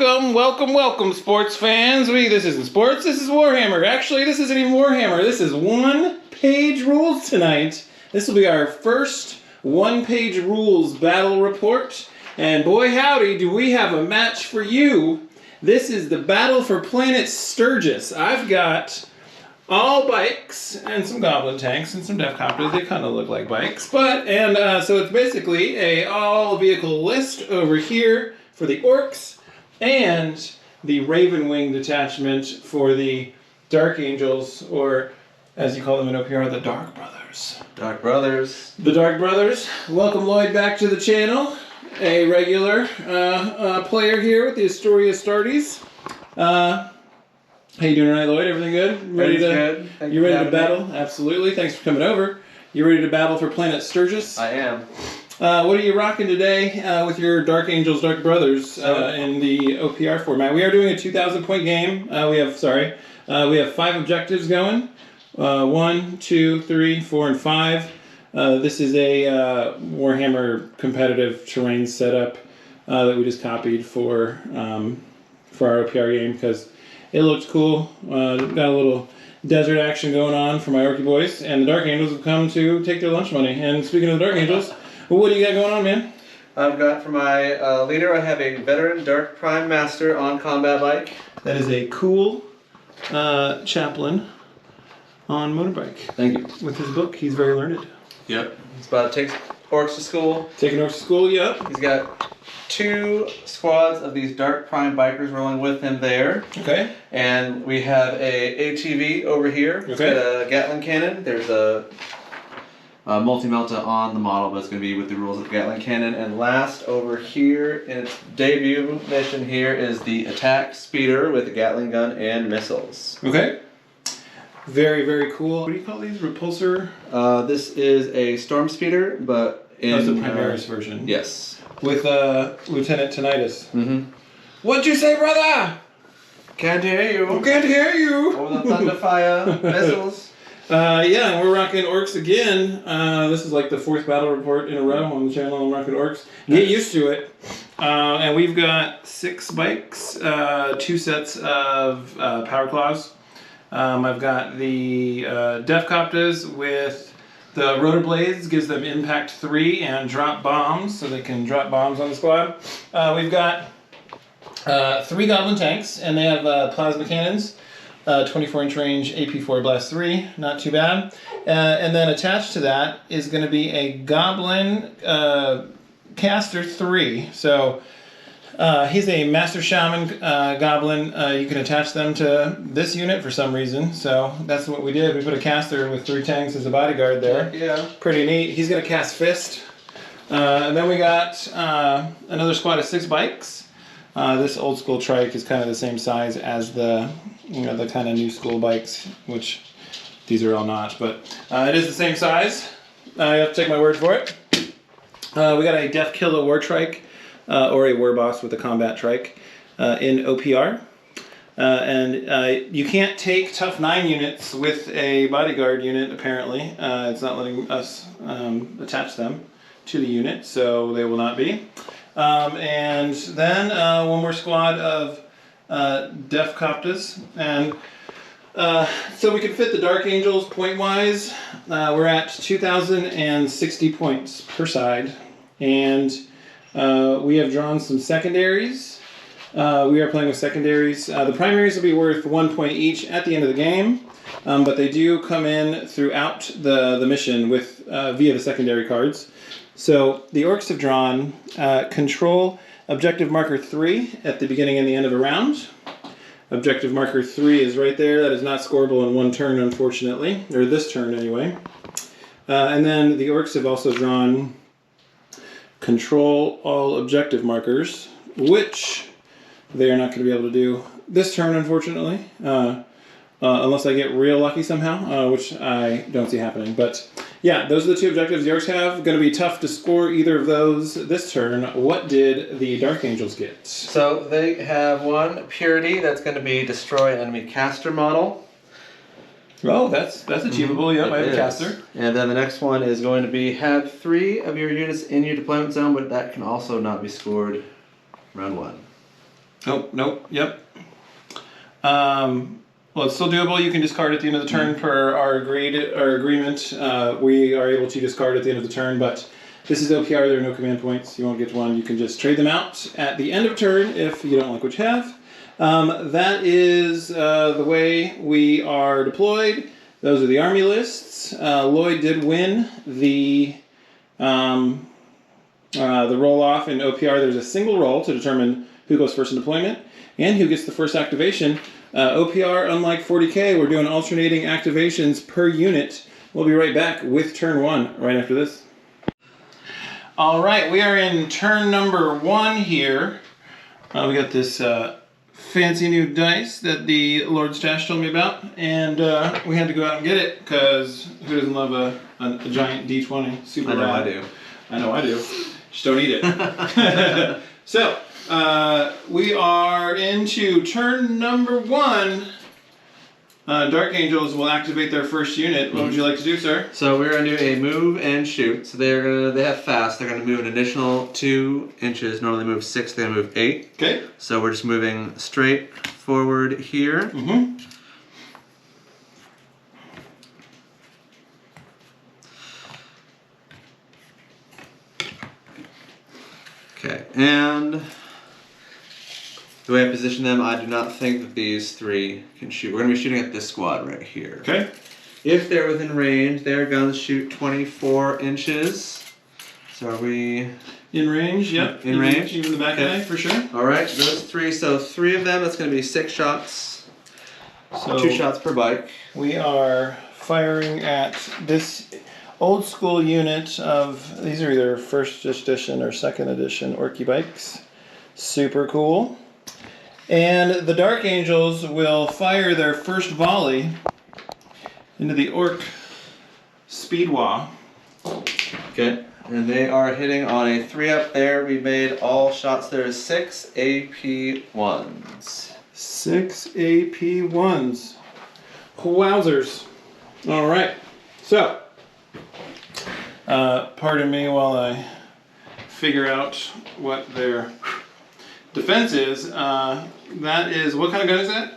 Welcome, sports fans. This isn't sports, this is Warhammer. Actually, this isn't even Warhammer. This is one-page rules tonight. This will be our first one-page rules battle report. And boy howdy, do we have a match for you. This is the battle for planet Sturgis. I've got all bikes and some goblin tanks and some death copters. They kind of look like bikes. So it's basically a all-vehicle list over here for the Orcs, and the Raven-Wing detachment for the Dark Angels, or as you call them in OPR, the Dark Brothers. Dark Brothers. The Dark Brothers. Welcome Lloyd back to the channel. A regular player here with the Sturgis. How you doing tonight, Lloyd? Everything good? Good. You ready to battle? Me. Absolutely. Thanks for coming over. You ready to battle for planet Sturgis? I am. What are you rocking today with your Dark Angels, Dark Brothers in the OPR format? We are doing a 2,000 point game. We have 5 objectives going. 1, 2, 3, 4, and 5. This is a Warhammer competitive terrain setup that we just copied for our OPR game because it looked cool. Got a little desert action going on for my Orky boys, and the Dark Angels have come to take their lunch money. And speaking of the Dark Angels, what do you got going on, man? I've got for my leader, I have a veteran Dark Prime Master on combat bike. That is a cool chaplain on motorbike. Thank you. With his book, he's very learned. Yep. He's about to take Orcs to school. Taking Orcs to school, yep. He's got 2 squads of these Dark Prime bikers rolling with him there. Okay. And we have a ATV over here. Okay. It's got a Gatling cannon. There's a multi-melta on the model, but it's going to be with the rules of the Gatling cannon. And last over here in its debut mission here is the attack speeder with a Gatling gun and missiles. Okay. Very, very cool. What do you call these? Repulsor? This is a storm speeder, but in the Primaris version. Yes. With Lieutenant Tinnitus. Mm-hmm. What'd you say, brother? Can't hear you. Can't hear you. Over the Thunderfire missiles. Yeah, and we're rocking Orcs again. This is like the 4th battle report in a row on the channel. I'm rocking Orcs. Get used to it. And we've got 6 bikes, 2 sets of Power Claws. I've got the Def Coptas with the rotor blades, gives them impact 3 and drop bombs, so they can drop bombs on the squad. We've got 3 Goblin tanks, and they have plasma cannons. 24-inch range, AP4 Blast 3, not too bad. And then attached to that is going to be a Goblin Caster 3. So he's a Master Shaman Goblin. You can attach them to this unit for some reason. So that's what we did. We put a caster with 3 tanks as a bodyguard there. Yeah. Pretty neat. He's going to cast Fist. And then we got another squad of 6 bikes. This old school trike is kind of the same size as the kind of new school bikes, which these are all not, but it is the same size. You have to take my word for it. We got a Death Kill a War Trike, or a War Boss with a combat trike in OPR. And you can't take Tough 9 units with a bodyguard unit, apparently. It's not letting us attach them to the unit, so they will not be. And then one more squad of Def Coptas, and so we can fit the Dark Angels point-wise. We're at 2,060 points per side, and we have drawn some secondaries. We are playing with secondaries. The primaries will be worth 1 point each at the end of the game, but they do come in throughout the mission with via the secondary cards. So the Orcs have drawn Control Objective Marker 3 at the beginning and the end of a round. Objective Marker 3 is right there. That is not scoreable in 1 turn, unfortunately. Or this turn, anyway. And then the Orcs have also drawn Control All Objective Markers, which they are not going to be able to do this turn, unfortunately. Unless I get real lucky somehow, which I don't see happening. But yeah, those are the 2 objectives the Orcs have. Going to be tough to score either of those this turn. What did the Dark Angels get? So they have 1 Purity, that's going to be Destroy Enemy Caster model. Oh, that's achievable. Yep, I have a caster. And then the next one is going to be have 3 of your units in your deployment zone, but that can also not be scored round 1. Oh, nope, yep. Well, it's still doable. You can discard at the end of the turn per our agreement. We are able to discard at the end of the turn, but this is OPR. There are no command points. You won't get one. You can just trade them out at the end of turn if you don't like what you have. That is the way we are deployed. Those are the army lists. Lloyd did win the roll-off in OPR. There's a single roll to determine who goes first in deployment and who gets the first activation. OPR, unlike 40K, we're doing alternating activations per unit. We'll be right back with turn 1 right after this. All right, we are in turn number 1 here. We got this fancy new dice that the Lord Stash told me about, and we had to go out and get it because who doesn't love a giant D20? Super rad. I do. I know I do. Just don't eat it. So, we are into turn number 1. Dark Angels will activate their first unit. What would you like to do, sir? So we're gonna do a move and shoot. So they have fast. They're gonna move an additional 2 inches. Normally move 6. They're gonna move 8. Okay. So we're just moving straight forward here. Mm-hmm. Okay, and the way I position them, I do not think that these 3 can shoot. We're going to be shooting at this squad right here. Okay. If they're within range, their guns shoot 24 inches. So are we... In range, yep. In range? Even the back guy, for sure. Alright, those 3. So 3 of them, that's going to be 6 shots. So 2 shots per bike. We are firing at this old school unit of, these are either first edition or second edition Orky bikes. Super cool. And the Dark Angels will fire their first volley into the Orc Speedwah. Okay. And they are hitting on a 3 up there. We made all shots there 6 AP1s. 6 AP1s. Wowzers. All right. So, pardon me while I figure out what their defense is. That is, what kind of gun is that?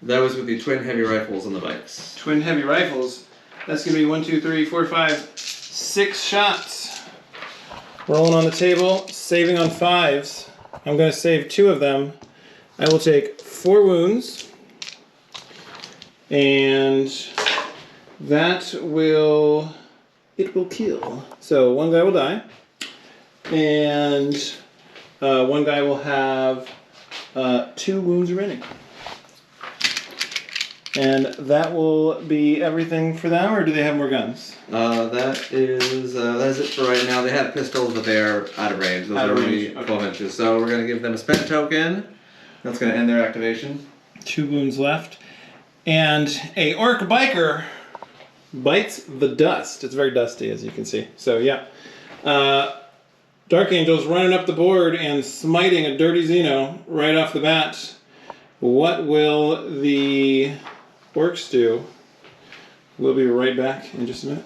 That was with the twin heavy rifles on the bikes. Twin heavy rifles. That's going to be 1, 2, 3, 4, 5, 6 shots. Rolling on the table, saving on 5s. I'm going to save 2 of them. I will take 4 wounds. And that will... it will kill. So 1 guy will die. And 1 guy will have 2 wounds remaining. And that will be everything for them, or do they have more guns? That is it for right now. They have pistols, but they are out of range. Those are only 12 inches. So we're going to give them a spent token. That's going to end their activation. 2 wounds left. And a orc biker bites the dust. It's very dusty, as you can see. So, yeah. Dark Angel's running up the board and smiting a dirty Xeno right off the bat. What will the Orcs do? We'll be right back in just a minute.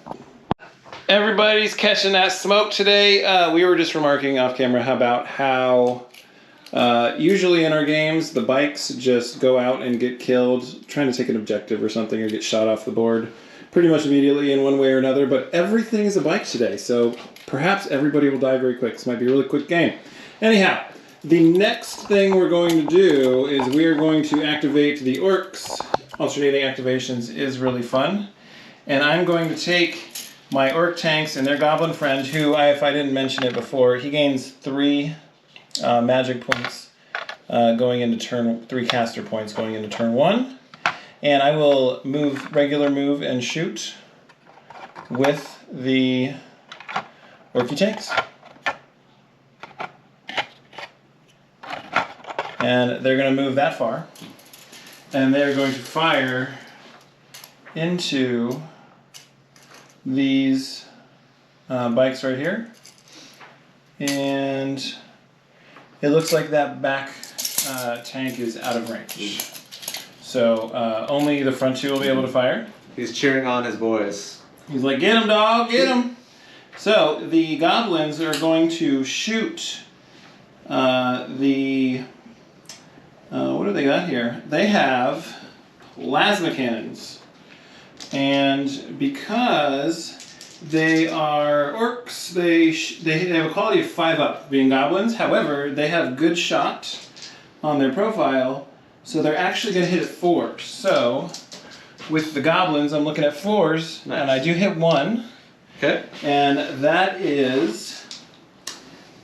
Everybody's catching that smoke today. We were just remarking off camera about how usually in our games the bikes just go out and get killed trying to take an objective or something, or get shot off the board pretty much immediately in one way or another, but everything is a bike today, so perhaps everybody will die very quick. This might be a really quick game. Anyhow, the next thing we're going to do is we are going to activate the Orcs. Alternating activations is really fun. And I'm going to take my Orc tanks and their Goblin friend, who, if I didn't mention it before, he gains 3 magic points going into turn, 3 caster points going into turn 1. And I will regular move and shoot with the Orky tanks. And they're going to move that far. And they're going to fire into these bikes right here. And it looks like that back tank is out of range. So only the front 2 will be able to fire. He's cheering on his boys. He's like, get him, dog, get him. So the goblins are going to shoot What do they got here? They have plasma cannons. And because they are orcs, they have a quality of 5 up, being goblins. However, they have good shot on their profile, so they're actually going to hit at 4. So, with the goblins, I'm looking at 4s, Nice. and I do hit 1. Okay. And that is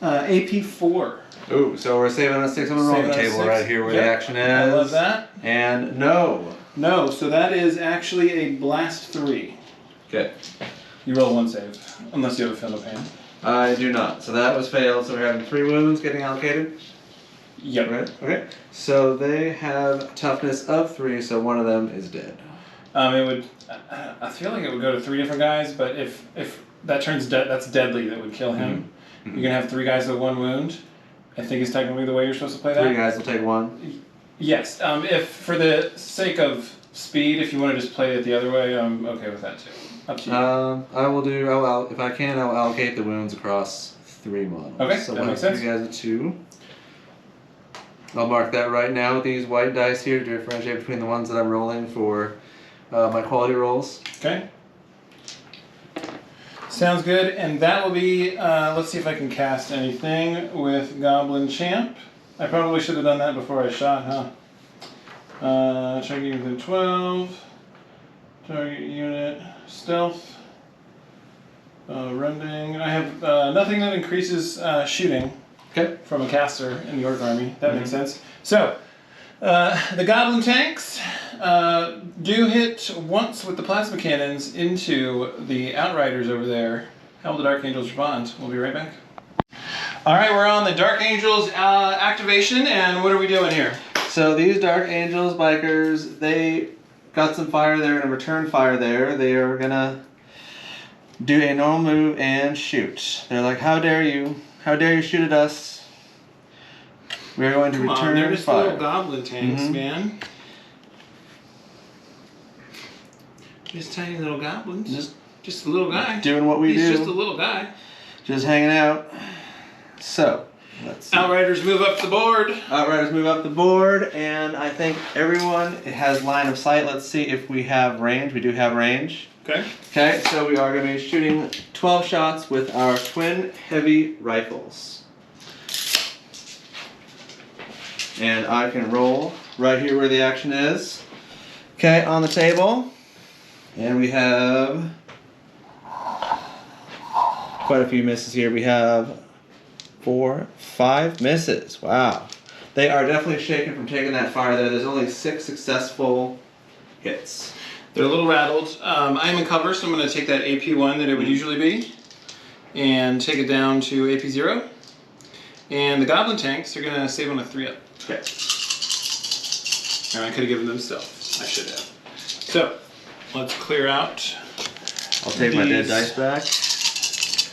AP 4. Ooh, so we're saving a 6 on the rolling Saving on a table 6. right here where Yep. the action is. I love that. And no. No, so that is actually a blast 3. Okay. You roll 1 save, unless you have a Feel No Pain. I do not. So that was failed. So we're having 3 wounds getting allocated. Yep. Right. Okay. So they have toughness of 3. So one of them is dead. It would. I feel like it would go to 3 different guys, but if that turns that's deadly, that would kill him. Mm-hmm. You're gonna have 3 guys with 1 wound. I think is technically the way you're supposed to play that. 3 guys will take 1. Yes. If for the sake of speed, if you want to just play it the other way, I'm okay with that too. Up to you. I will do. If I can, I will allocate the wounds across 3 models. Okay, So that we'll makes have sense. 3 guys with 2. I'll mark that right now with these white dice here to differentiate between the ones that I'm rolling for my quality rolls. Okay. Sounds good, and that will be, let's see if I can cast anything with Goblin Champ. I probably should have done that before I shot, huh? Target within 12, target unit, stealth, rending. I have nothing that increases shooting from a caster in the Orc army. That makes sense. So, the Goblin tanks do hit once with the plasma cannons into the Outriders over there. How will the Dark Angels respond? We'll be right back. Alright, we're on the Dark Angels activation, and what are we doing here? So these Dark Angels bikers, they got some fire there and a return fire there. They are gonna do a normal move and shoot. They're like, how dare you? How dare you shoot at us? We're going to Come return on, they're just fire. little goblin tanks, man. Just tiny little goblins. Just a little guy. Doing what we do. He's just a little guy. Just hanging out. So, let's see. Outriders move up the board. Outriders move up the board, and I think everyone has line of sight. Let's see if we have range. We do have range. Okay. Okay, so we are going to be shooting 12 shots with our twin heavy rifles. And I can roll right here where the action is. Okay, on the table. And we have quite a few misses here. We have 4, 5 misses. Wow. They are definitely shaken from taking that fire there. There's only 6 successful hits. They're a little rattled. I'm in cover, so I'm going to take that AP1 that it would usually be and take it down to AP0. And the Goblin tanks are going to save on a 3-up. Okay. And I could have given them stealth. I should have. So, let's clear out. I'll take my dead dice back.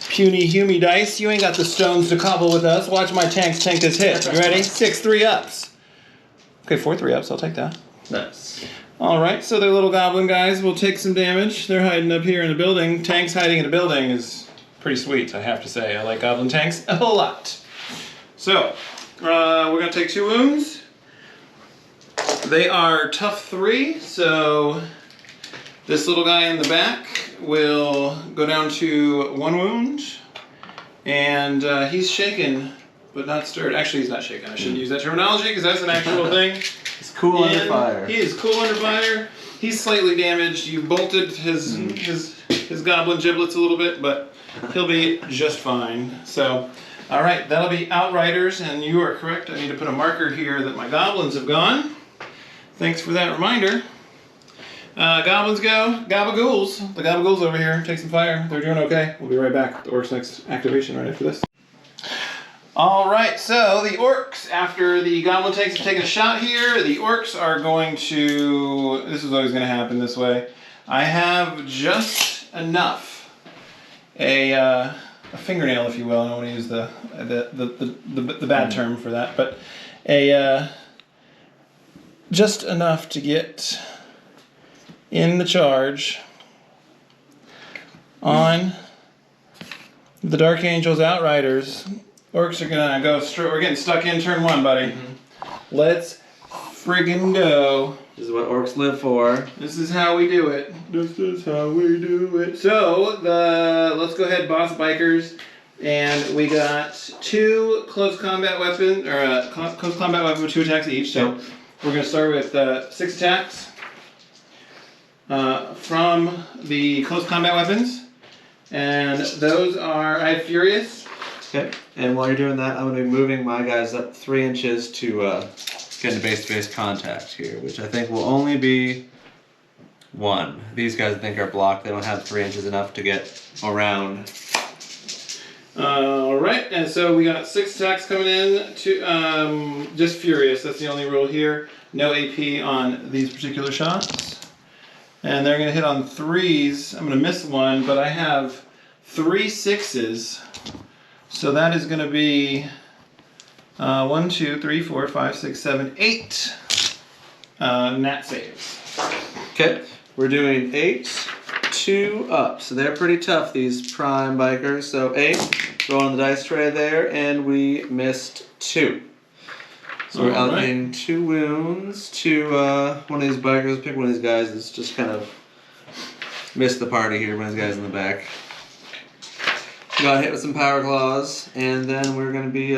Puny Humy dice. You ain't got the stones to cobble with us. Watch my tanks tank this hit. You ready? 6 3-ups. Okay, 4 3-ups. I'll take that. Nice. Alright, so their little goblin guys will take some damage. They're hiding up here in the building. Tanks hiding in a building is pretty sweet, I have to say. I like goblin tanks a whole lot. So, we're going to take 2 wounds. They are tough 3, so this little guy in the back will go down to 1 wound. And he's shaken, but not stirred. Actually, he's not shaken. I shouldn't use that terminology because that's an actual thing. He's cool under fire. He is cool under fire. He's slightly damaged. You bolted his goblin giblets a little bit, but he'll be just fine. So, all right, that'll be Outriders, and you are correct. I need to put a marker here that my goblins have gone. Thanks for that reminder. Goblins go. Gabagools. The Gabagools over here take some fire. They're doing okay. We'll be right back. The Orcs next activation right after this. Alright, so the Orcs, after the Goblin tanks have taken a shot here, the Orcs are going to... This is always going to happen this way. I have just enough. A fingernail, if you will. I don't want to use the bad term for that, but just enough to get in the charge on the Dark Angels Outriders. Orcs are gonna go straight. We're getting stuck in turn 1, buddy. Let's friggin' go. This is what orcs live for. This is how we do it. This is how we do it. So let's go ahead, boss bikers, and we got 2 close combat weapons, or close combat weapon with 2 attacks each. So we're gonna start with 6 attacks from the close combat weapons, and those are I have Furious. Okay. And while you're doing that, I'm gonna be moving my guys up 3 inches to get into base-to-base contact here, which I think will only be 1. These guys I think are blocked. They don't have 3 inches enough to get around. Alright, and so we got 6 attacks coming in to just Furious. That's the only rule here. No AP on these particular shots. And they're going to hit on 3s. I'm going to miss 1, but I have 3 6s. So that is going to be 1, 2, 3, 4, 5, 6, 7, 8 nat saves. Okay, we're doing 8, 2 up. So they're pretty tough, these prime bikers. So 8, rolling the dice tray there, and we missed 2. So we're allocating 2 wounds to one of these bikers. Pick one of these guys that's just kind of missed the party here. One of these guys in the back. Got hit with some power claws, and then we're going to be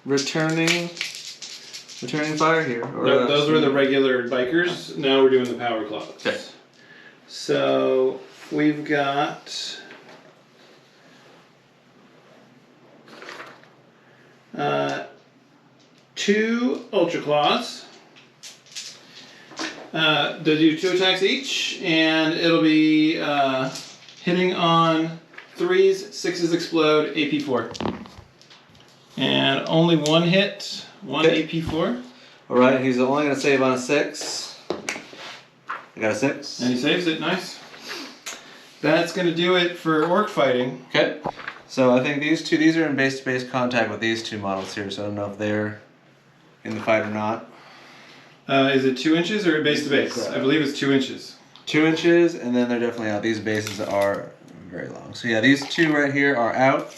returning fire here. Or, No, those were the regular bikers. Now we're doing the power claws. Okay. So we've got 2 Ultra Claws. They do 2 attacks each, and it'll be hitting on 3s, 6s explode, AP4. And only 1 hit, 1 AP4. Alright, he's only going to save on a 6. I got a 6. And he saves it, nice. That's going to do it for orc fighting. Okay. So I think these are in base-to-base contact with these 2 models here, so I don't know if they're in the fight or not. Is it 2 inches or base to base? I believe it's 2 inches. 2 inches, and then they're definitely out. These bases are very long. So yeah, these 2 right here are out.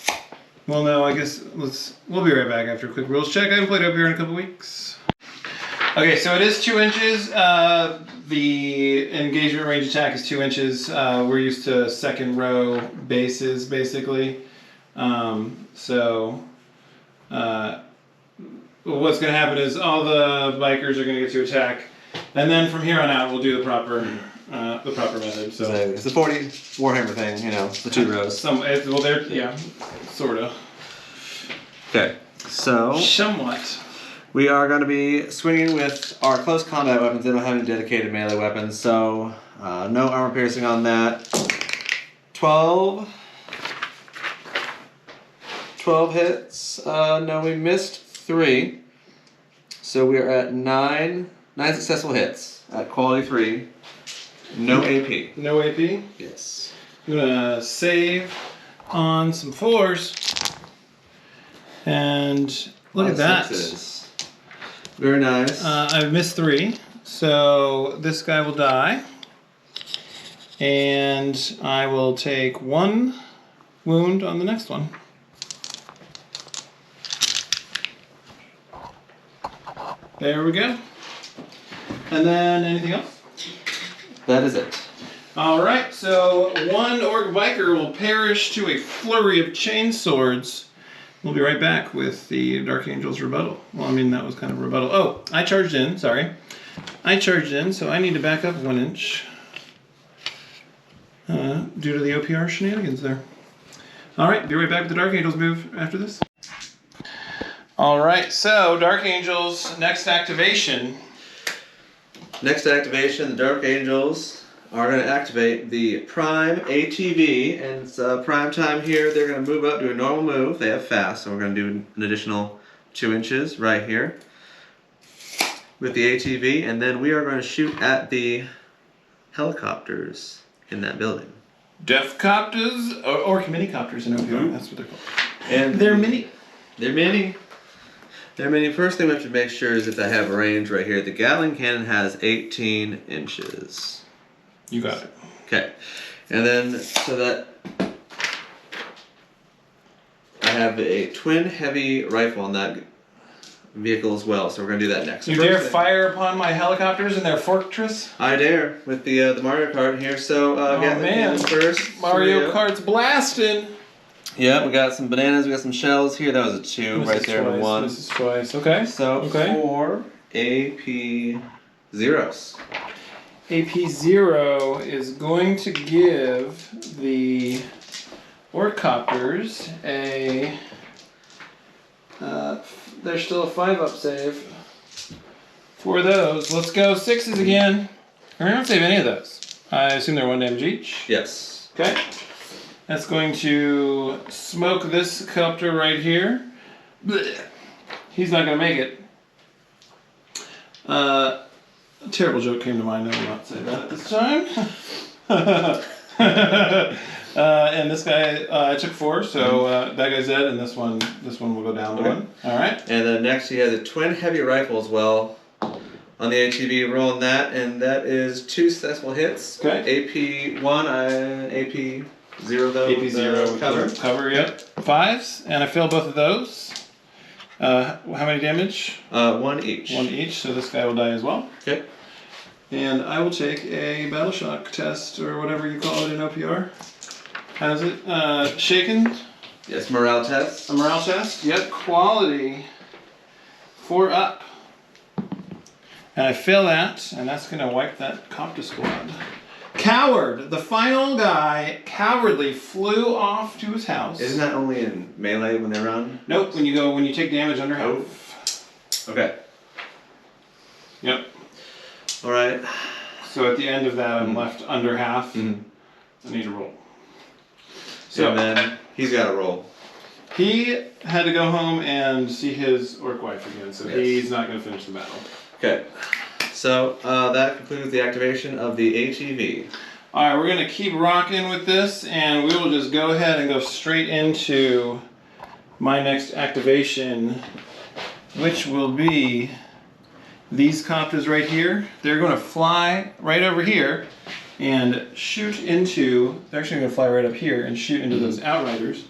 Well, no, I guess we'll be right back after a quick rules check. I haven't played up here in a couple weeks. Okay, so it is 2 inches. The engagement range attack is 2 inches. We're used to second row bases, basically. What's going to happen is all the bikers are going to get to attack, and then from here on out we'll do the proper method. So it's the 40 Warhammer thing, you know, the 2 rows. Sort of. Okay, so somewhat. We are going to be swinging with our close combat weapons. They don't have any dedicated melee weapons, so no armor piercing on that. 12 hits. No, we missed 3. So we are at 9 successful hits at quality 3. No AP. No AP? Yes. I'm gonna save on some 4s. And look at that. 6s. Very nice. I've missed 3. So this guy will die. And I will take 1 wound on the next one. There we go. And then anything else? That is it. Alright, so 1 orc biker will perish to a flurry of chainswords. We'll be right back with the Dark Angel's rebuttal. Well, I mean, that was kind of a rebuttal. Oh, I charged in, sorry. I charged in, so I need to back up 1 inch. Due to the OPR shenanigans there. Alright, be right back with the Dark Angel's move after this. Alright, so Dark Angel's next activation. Next activation, the Dark Angels are going to activate the Prime ATV, and it's prime time here. They're going to move up, do a normal move. They have fast, so we're going to do an additional 2 inches right here with the ATV, and then we are going to shoot at the helicopters in that building. Deathcopters, or minicopters in OPR, that's what they're called. And they're mini. They're mini. They're mini. First thing we have to make sure is if they have range right here. The Gatling cannon has 18 inches. You got it. Okay. And then, so that I have a twin heavy rifle on that vehicle as well, so we're going to do that next. You dare fire upon my helicopters in their fortress? I dare, with the Mario Kart here. So, oh man, first. Mario Kart's blasting. Yeah, we got some bananas, we got some shells here. That was a 2 right there, and a 1. This is twice, okay. So, 4 AP zeros. AP 0 is going to give the Orcopters a... there's still a 5-up save for those. Let's go 6s again. We're not save any of those. I assume they're 1 damage each. Yes. Okay. That's going to smoke this copter right here. Blech. He's not going to make it. A terrible joke came to mind. I will not say that at this time. And this guy, I took 4, so that guy's dead, and this one will go down to 1. All right. And then next he has a twin heavy rifle as well on the ATV. Rolling that, and that is 2 successful hits. Okay. AP 1, AP 0 though. AP 0 cover. Yep. 5s, and I failed both of those. How many damage? 1 each. 1 each. So this guy will die as well. Okay. And I will take a battle shock test or whatever you call it in OPR. How's it? Shaken? Yes, morale test. A morale test? Yep, quality 4 up. And I fail that, and that's going to wipe that Copter squad. Coward! The final guy cowardly flew off to his house. Isn't that only in melee when they run? Nope, when you take damage under half. Okay. Yep. Alright. So at the end of that, I'm left under half. I need to roll. So and then he's got to roll. He had to go home and see his orc wife again, so he's not going to finish the battle. Okay. So that concludes the activation of the ATV. Alright, we're going to keep rocking with this, and we will just go ahead and go straight into my next activation, which will be these copters right here. They're going to fly right over here and shoot into, they're actually going to fly right up here and shoot into those outriders.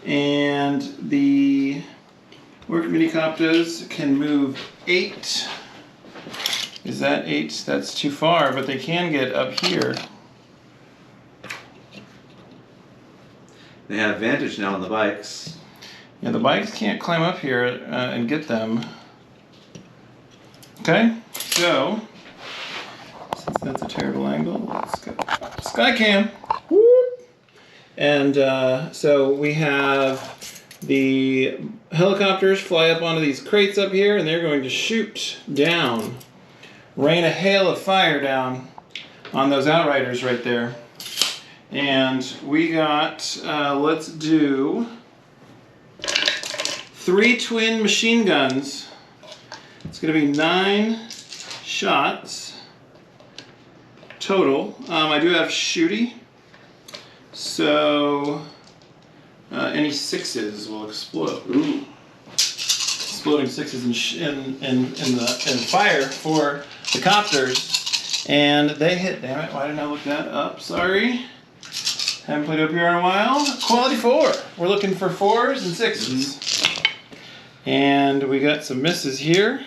And the Orc minicopters can move 8. Is that 8? That's too far, but they can get up here. They have advantage now on the bikes. Yeah, the bikes can't climb up here and get them. Okay, so since that's a terrible angle, let's go Skycam. Whoop. And so we have the helicopters fly up onto these crates up here, and they're going to shoot down, rain a hail of fire down on those outriders right there. And we got, let's do 3 twin machine guns. It's going to be 9 shots total. I do have shooty, so any 6s will explode. Ooh. Exploding 6s in fire for the copters, and they hit. Damn it! Why didn't I look that up? Sorry. Haven't played up here in a while. Quality 4. We're looking for 4s and 6s. And we got some misses here.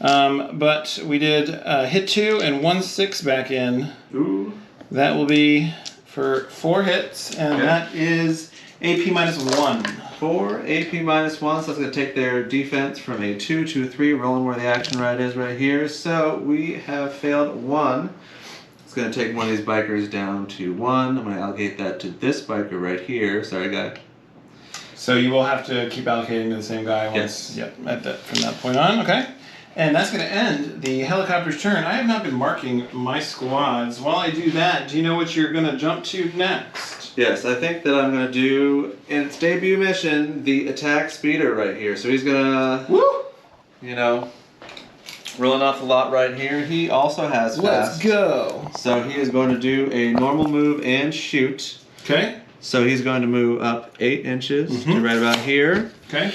But we did hit 2 and 1 6 back in. Ooh. That will be for 4 hits, and that is AP -1. 4 AP -1, so that's going to take their defense from a 2 to a 3, rolling where the action ride is right here. So we have failed 1. It's going to take one of these bikers down to 1. I'm going to allocate that to this biker right here. Sorry, guy. So you will have to keep allocating to the same guy once. Yes. Yep, from that point on. Okay. And that's going to end the helicopter's turn. I have not been marking my squads. While I do that, do you know what you're going to jump to next? Yes, I think that I'm going to do, in its debut mission, the attack speeder right here. So he's going to, you know, rolling off the lot right here. He also has fast. Let's go. So he is going to do a normal move and shoot. Okay. So he's going to move up 8 inches to right about here. Okay.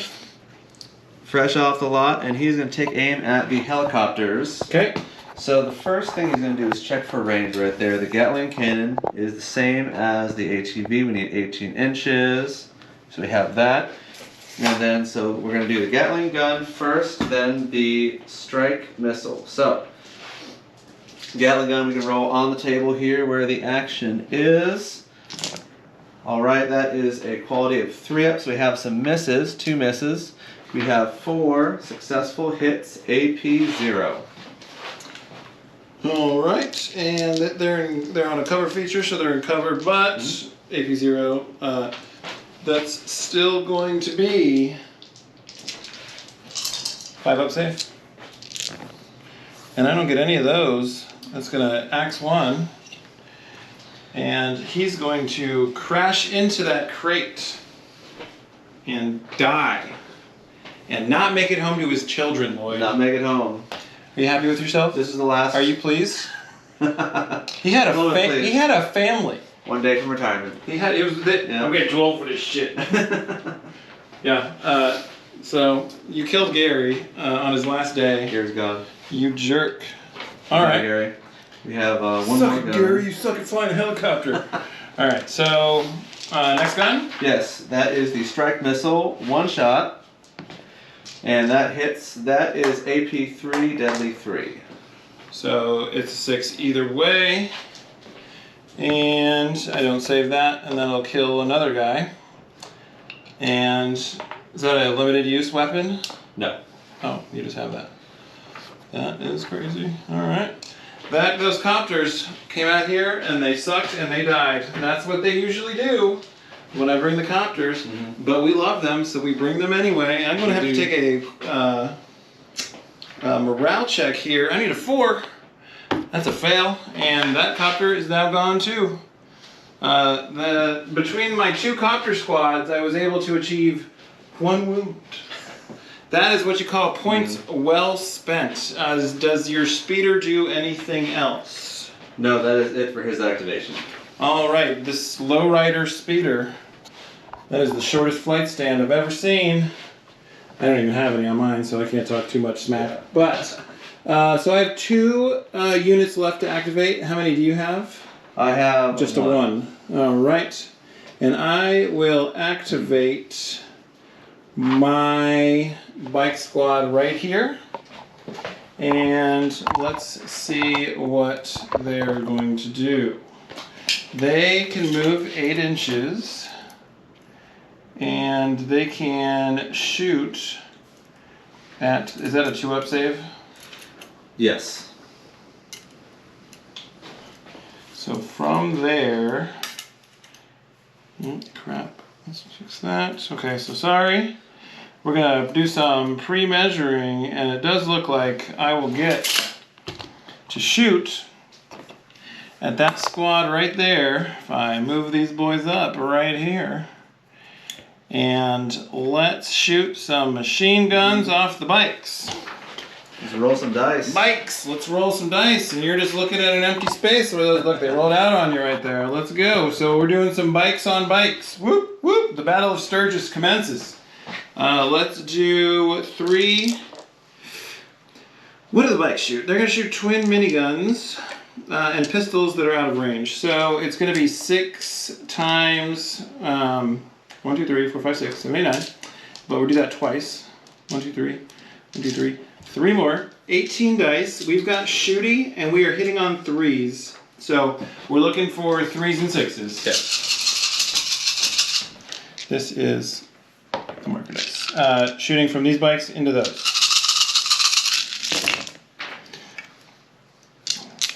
Fresh off the lot, and he's going to take aim at the helicopters. Okay. So the first thing he's going to do is check for range right there. The Gatling cannon is the same as the ATV. We need 18 inches. So we have that. And then, so we're going to do the Gatling gun first, then the strike missile. So, Gatling gun we can roll on the table here where the action is. Alright, that is a quality of 3 up, so we have some misses, 2 misses. We have 4 successful hits, AP 0. Alright, and they're on a cover feature, so they're in cover, but AP 0, that's still going to be 5 up save. And I don't get any of those. That's gonna axe 1. And he's going to crash into that crate and die. And not make it home to his children, Lloyd. Not make it home. Are you happy with yourself? This is the last. Are you pleased? He had a family. One day from retirement. I'm getting too old for this shit. Yeah. So you killed Gary on his last day. Gary's gone. You jerk. All right, Gary. We have one suck more it, gun. Gary. You suck at flying a helicopter. All right. So next gun. Yes, that is the strike missile, 1 shot, and that hits. That is AP 3, deadly 3. So it's a 6 either way. And I don't save that, and then I'll kill another guy. And is that a limited use weapon? No. Oh, you just have that. That is crazy. Alright. Those copters came out here and they sucked and they died. And that's what they usually do when I bring the copters. Mm-hmm. But we love them, so we bring them anyway. I'm going to have to take a morale check here. I need a 4. That's a fail, and that copter is now gone too. Between my 2 copter squads, I was able to achieve 1 wound. That is what you call points well spent. Does your speeder do anything else? No, that is it for his activation. All right, this lowrider speeder. That is the shortest flight stand I've ever seen. I don't even have any on mine, so I can't talk too much smack. But so I have 2 units left to activate. How many do you have? I have just a 1. All right, and I will activate my bike squad right here, and let's see what they're going to do. They can move 8 inches, and they can shoot at, is that a 2-up save? Yes. So from there, crap, let's fix that. Okay, so sorry. We're gonna do some pre-measuring, and it does look like I will get to shoot at that squad right there if I move these boys up right here. And let's shoot some machine guns off the bikes. Let's roll some dice. Bikes, let's roll some dice. And you're just looking at an empty space. Look, they rolled out on you right there. Let's go. So we're doing some bikes on bikes. Whoop, whoop. The Battle of Sturgis commences. Let's do 3. What do the bikes shoot? They're going to shoot twin miniguns and pistols that are out of range. So it's going to be 6 times 1, 2, 3, 4, 5, 6, 7, 8, 9. But we'll do that twice. 1, 2, 3, 1, 2, 3. 3 more. 18 dice. We've got shooty, and we are hitting on 3s. So we're looking for 3s and 6s. Okay. This is the marker dice. Shooting from these bikes into those.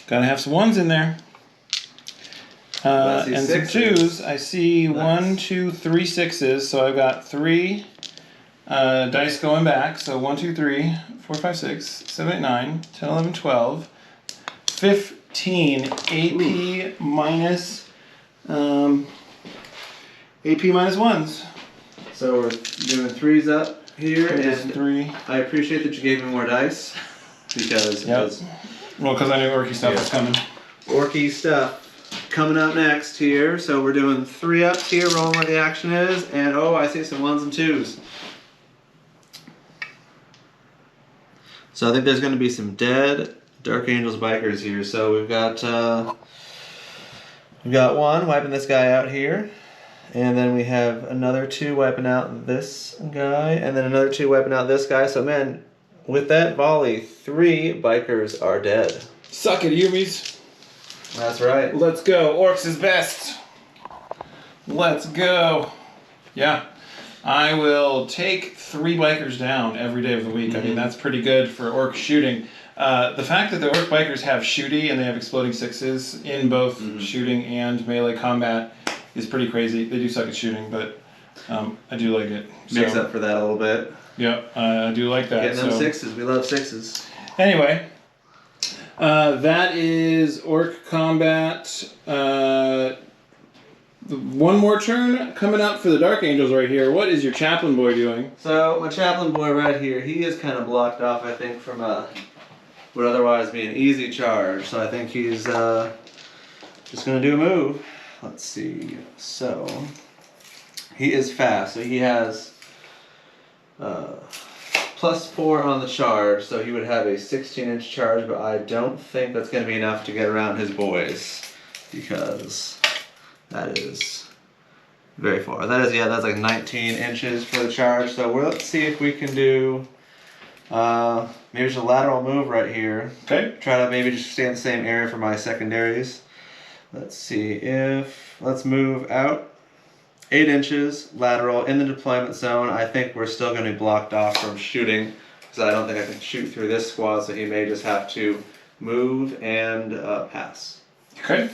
Gotta have some 1s in there. And some 2s. I see nice. 1, 2, 3 6s. So I've got 3 dice going back. So 1, 2, 3, 4, 5, 6, 7, 8, 9, 10, 11, 12, 15 AP minus AP minus 1s. So we're doing 3s up here, and 3. I appreciate that you gave me more dice because well, because I knew Orky stuff was coming. Orky stuff coming up next here. So we're doing 3 ups here, rolling where the action is, and oh, I see some 1s and 2s. So I think there's going to be some dead Dark Angels bikers here. So we've got 1 wiping this guy out here, And then we have another 2 wiping out this guy, and then another 2 wiping out this guy. So man, with that volley, 3 bikers are dead. Suck it, Yumis. That's right. Let's go. Orcs is best. Let's go. Yeah. I will take 3 bikers down every day of the week. I mean, that's pretty good for orc shooting. The fact that the orc bikers have shooty and they have exploding 6s in both shooting and melee combat is pretty crazy. They do suck at shooting, but I do like it. Makes up for that a little bit. Yeah, I do like that. Getting them 6s. We love 6s. Anyway, that is orc combat. One more turn coming up for the Dark Angels right here. What is your chaplain boy doing? So my chaplain boy right here, he is kind of blocked off, I think, from would otherwise be an easy charge. So I think he's just going to do a move. Let's see. So he is fast. So he has +4 on the charge. So he would have a 16-inch charge, but I don't think that's going to be enough to get around his boys because that is very far. That is, yeah, that's like 19 inches for the charge. So let's see if we can do maybe just a lateral move right here. Okay. Try to maybe just stay in the same area for my secondaries. Let's see if, let's move out 8 inches lateral in the deployment zone. I think we're still going to be blocked off from shooting because I don't think I can shoot through this squad, so he may just have to move and pass. Okay.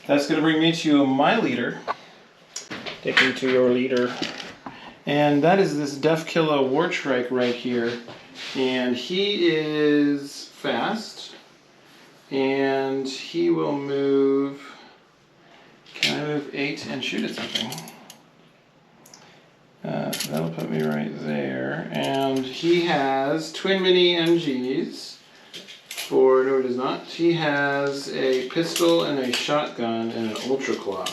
That's going to bring me to my leader. Take you to your leader. And that is this Death Killer Wartrike right here. And he is fast. And he will move... Can I move 8 and shoot at something? That'll put me right there. And he has twin mini MGs. No, it does not. He has a pistol and a shotgun and an ultra claw.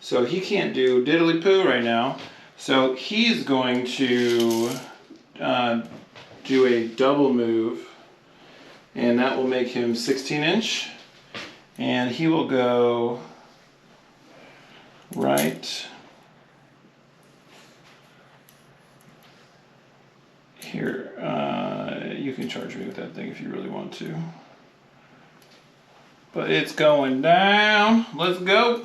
So he can't do diddly poo right now. So he's going to do a double move, and that will make him 16-inch. And he will go right here. You can charge me with that thing if you really want to. But it's going down. Let's go.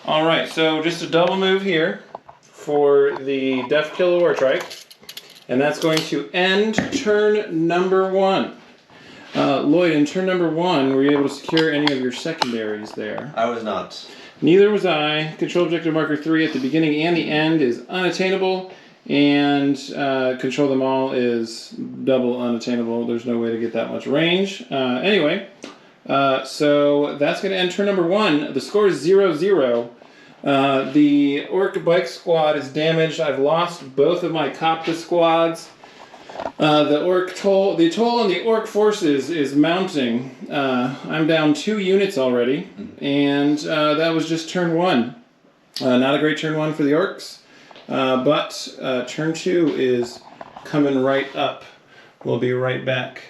All right, so just a double move here for the Death Killer Wartrike. And that's going to end turn number 1. Lloyd, in turn number 1, were you able to secure any of your secondaries there? I was not. Neither was I. Control objective marker 3 at the beginning and the end is unattainable. And control them all is double unattainable. There's no way to get that much range. Anyway, so that's going to end turn number 1. The score is 0-0. The Orc Bike Squad is damaged. I've lost both of my Copta squads. The toll on the Orc forces is mounting. I'm down 2 units already. And that was just turn 1. Not a great turn 1 for the Orcs. But turn 2 is coming right up. We'll be right back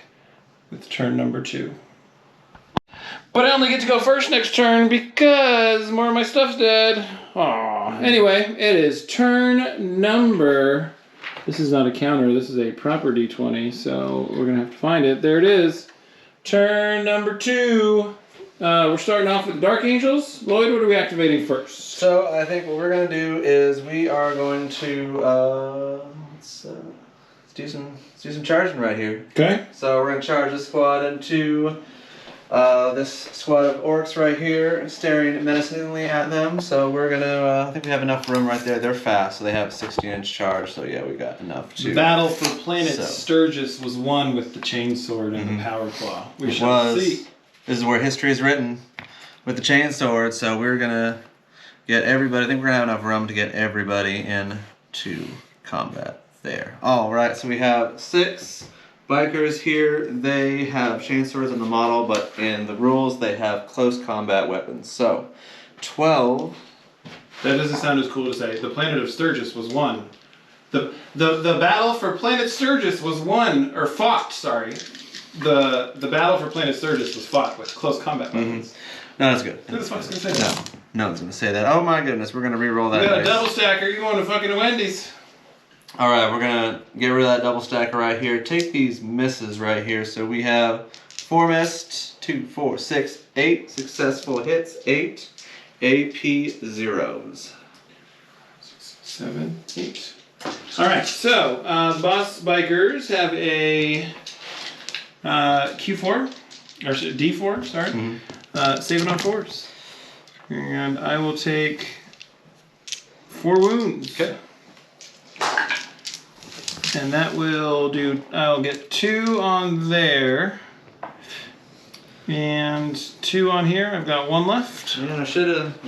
with turn number 2. But I only get to go first next turn because more of my stuff's dead. Aww. Anyway, it is turn number... This is not a counter, this is a proper D20, so we're going to have to find it. There it is. Turn number 2. We're starting off with Dark Angels. Lloyd, what are we activating first? So I think what we're going to do is we are going to let's do some charging right here. Okay. So we're going to charge this squad into this squad of orcs right here, staring menacingly at them. So we're going to, I think we have enough room right there. They're fast, so they have a 16-inch charge. So yeah, we got enough to... Battle for Planet Sturgis was won with the chainsword and the power claw. We shall see. This is where history is written with the chainsword. So we're going to get everybody, I think we're going to have enough room to get everybody into combat there. All right, so we have 6 bikers here. They have chainswords in the model, but in the rules they have close combat weapons. So 12. That doesn't sound as cool to say. The planet of Sturgis was won. The battle for Planet Sturgis was won, or fought, sorry. The battle for Planet Sturgis was fought with close combat weapons. No, that's good. Who the fuck's gonna say that? No one's gonna say that. Oh my goodness, we're gonna re-roll that. We got a dice. double stacker. You going to fucking Wendy's? All right, we're gonna get rid of that double stacker right here. Take these misses right here. So we have 4 missed, 2, 4, 6, 8 successful hits, 8 AP zeros. 6, 7, 8. All right, so boss bikers have a Q4 or D4. Sorry, save it on 4s, and I will take 4 wounds. Okay. And that will do. I'll get 2 on there, and 2 on here. I've got 1 left. Yeah, I should have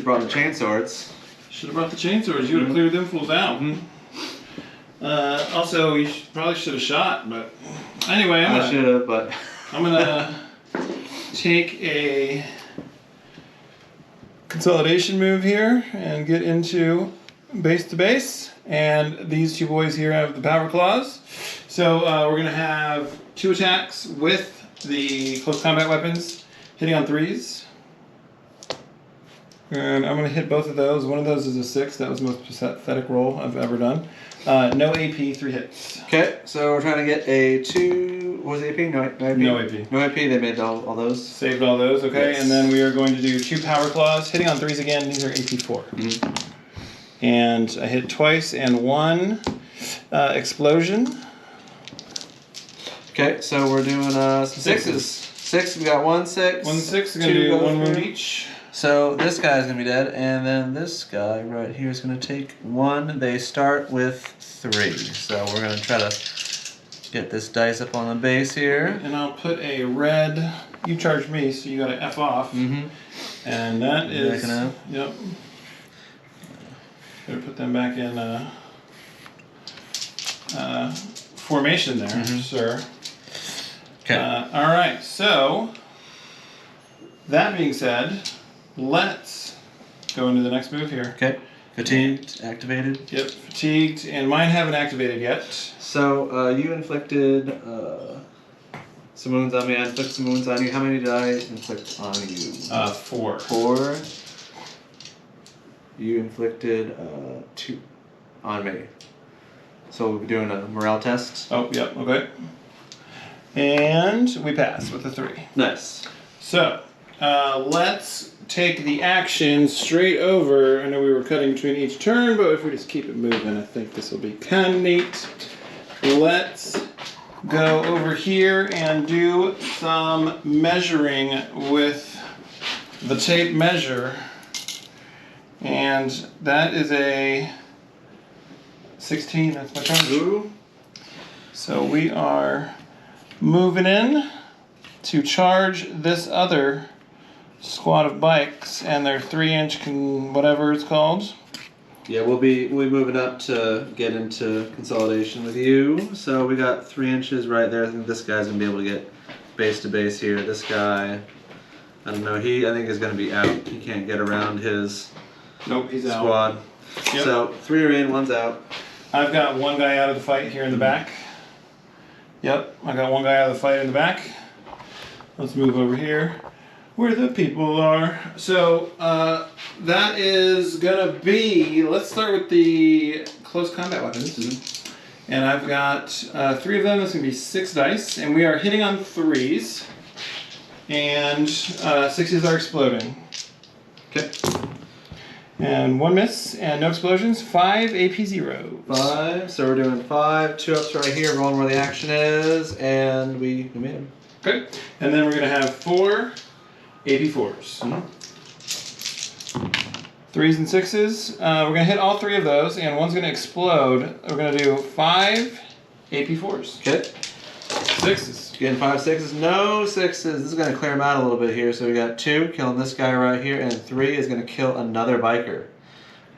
brought the chainswords. Should have brought the chainswords. You would have cleared them fools out. Also, you probably should have shot, but anyway, I should have, but I'm gonna take a consolidation move here and get into base to base. And these 2 boys here have the power claws. So we're gonna have 2 attacks with the close combat weapons, hitting on 3s. And I'm gonna hit both of those. One of those is a 6. That was the most pathetic roll I've ever done. No AP, 3 hits. okay. So we're trying to get a 2. What was AP? No AP. No AP. No AP. They made all those. Saved all those, okay? Yes. And then we are going to do 2 power claws, hitting on 3s again. These are AP 4. And I hit twice and 1 explosion. Okay, so we're doing some 6s. 6. We got 1 6. 1 6 is gonna do 1 wound each. So this guy's gonna be dead, and then this guy right here is gonna take 1. They start with 3. So we're gonna try to get this dice up on the base here. And I'll put a red. You charged me, so you got to F off. And that is. Yep. Gotta put them back in formation there, sir. Okay. All right. So that being said, let's go into the next move here. Okay. Fatigued, activated. Yep, fatigued, and mine haven't activated yet. So you inflicted some wounds on me. I inflicted some wounds on you. How many did I inflict on you? 4. 4. You inflicted 2 on me. So we'll be doing a morale test. Oh, yep, okay. And we pass with a 3. Nice. So, let's take the action straight over. I know we were cutting between each turn, but if we just keep it moving, I think this will be kind of neat. Let's go over here and do some measuring with the tape measure. And that is a 16, that's my charge. Ooh. So we are moving in to charge this other squad of bikes, and their 3-inch whatever it's called. Yeah, we'll be moving up to get into consolidation with you. So we got 3 inches right there. I think this guy's gonna be able to get base to base here. This guy, I don't know. I think is gonna be out. He can't get around his Nope, he's squad. out. Yep. So 3 are in, 1's out. I've got 1 guy out of the fight here in the back. Yep, I got 1 guy out of the fight in the back. Let's move over here where the people are. So that is gonna be, let's start with the close combat weapons. And I've got 3 of them. That's gonna be 6 dice, and we are hitting on 3s, and 6s are exploding. Okay. And 1 miss, and no explosions. 5 AP 0. 5. So we're doing 5. 2 ups right here. Rolling where the action is, and we made him. Okay. And then we're gonna have 4 AP 4s. 3s and 6s. We're gonna hit all 3 of those, and 1's gonna explode. We're gonna do 5 AP 4s. Okay. 6s. Getting 5 6s. No 6s. This is going to clear him out a little bit here. So we got 2 killing this guy right here, and 3 is going to kill another biker.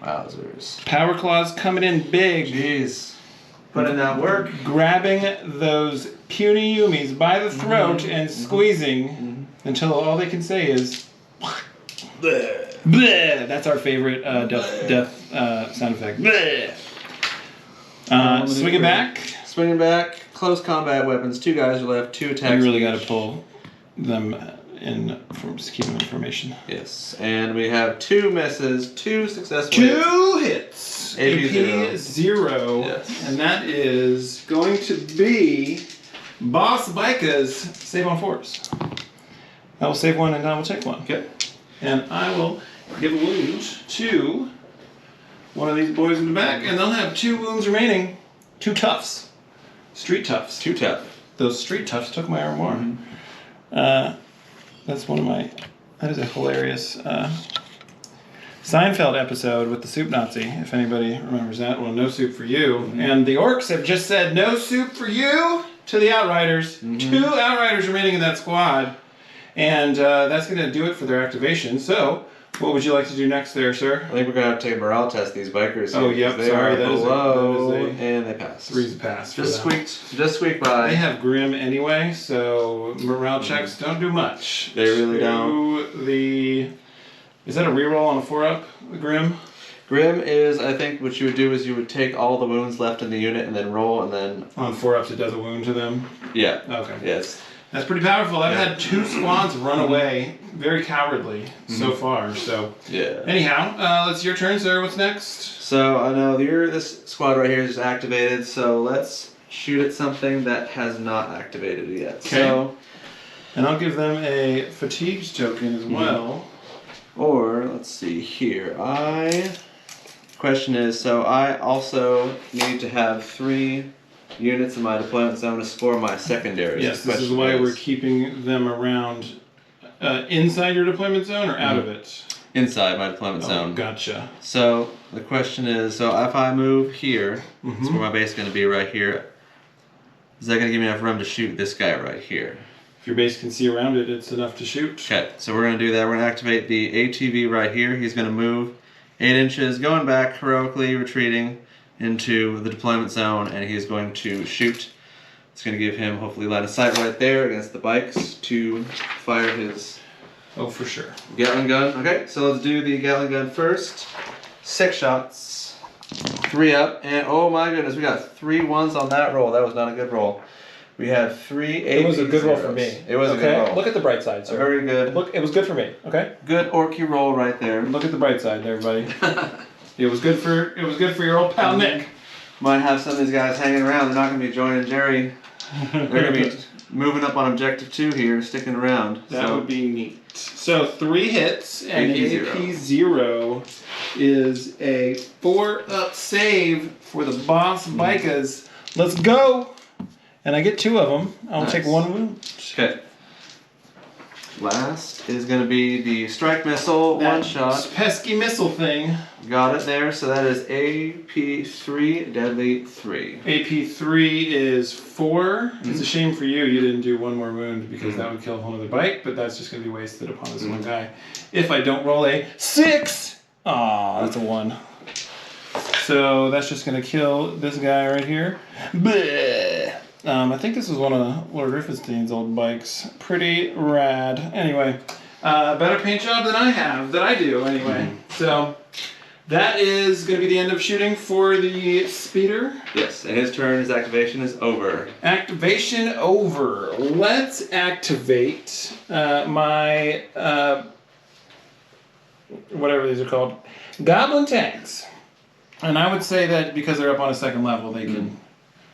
Wowzers. Power claws coming in big. Jeez. Putting that work. Grabbing those puny Yumis by the throat and squeezing until all they can say is bleh. Bleh. That's our favorite death sound effect. Bleh. Swing it back. Swinging back. Close combat weapons. 2 guys are left. 2 attacks. You really got to pull them from just keeping information. Yes, and we have 2 misses, 2 successful 2 hits. AP 0. Yes. And that is going to be Boss Bika's save on 4s. I will save 1 and I will take 1. Okay. And I will give a wound to one of these boys in the back, and they'll have 2 wounds remaining. 2 toughs. Street toughs. 2 tough. Those street toughs took my armor. Mm-hmm. That's one of my. That is a hilarious Seinfeld episode with the soup Nazi. If anybody remembers that, well, no soup for you. Mm-hmm. And the orcs have just said no soup for you to the outriders. Mm-hmm. 2 outriders remaining in that squad, and that's going to do it for their activation. So, what would you like to do next, there, sir? I think we're gonna have to take a morale test these bikers. Oh, here, yep. They Sorry, are that is below, a and they pass. 3's a pass. Just squeaked by. They have Grim anyway, so morale checks don't do much. They really don't. Is that a reroll on a 4-up, Grim? Grim is, I think, what you would do is you would take all the wounds left in the unit and then roll, and then On 4-ups, it does a wound to them. yeah. Okay. Yes. That's pretty powerful. I've Yeah. had 2 squads run away, very cowardly so far. So Yeah. anyhow, it's your turn, sir. What's next? So I know this squad right here is activated. So let's shoot at something that has not activated yet. Okay. So, And I'll give them a fatigued token as well. or let's see here. Question is, so I also need to have 3 units in my deployment zone to score my secondaries. Yes, this is why we're keeping them around inside your deployment zone or out of it? inside my deployment zone. Gotcha. So the question is, so if I move here, that's where my base is going to be right here. Is that going to give me enough room to shoot this guy right here? If your base can see around it, it's enough to shoot. Okay, so we're going to do that. We're going to activate the ATV right here. He's going to move 8 inches, going back, heroically retreating into the deployment zone, and he's going to shoot. It's going to give him hopefully line of sight right there against the bikes to fire his Oh, for sure. Gatling gun. Okay, so let's do the Gatling gun first. 6 shots, 3 up, and oh my goodness, we got 3 1s on that roll. That was not a good roll. We have 3 8. It was a good roll for me. It was a good roll. Look at the bright side, sir. Very good. Look, it was good for me. Okay. Good orky roll right there. Look at the bright side there, buddy. It was good for your old pal Nick. Might have some of these guys hanging around. They're not going to be joining Jerry. They're going to be moving up on objective 2 here, sticking around. That so would be neat. So 3 hits and AP AP 0 is a 4-up save for the boss Bikas. Let's go! And I get 2 of them. I'll Nice. take 1 wound. Okay. Last is going to be the strike missile, That 1 shot. pesky missile thing. Got it there. So that is AP 3, deadly 3. AP 3 is 4. It's a shame for you didn't do 1 more wound because that would kill one other bike, but that's just going to be wasted upon this one guy. If I don't roll a 6! Aw, that's a 1. So that's just going to kill this guy right here. Bleh. I think this is one of Lord Riefenstein's old bikes. Pretty rad. Anyway, better paint job than I do anyway. So that is going to be the end of shooting for the speeder. Yes, and his turn, his activation is over. Activation over. Let's activate my, whatever these are called, Goblin tanks. And I would say that because they're up on a 2nd level, they can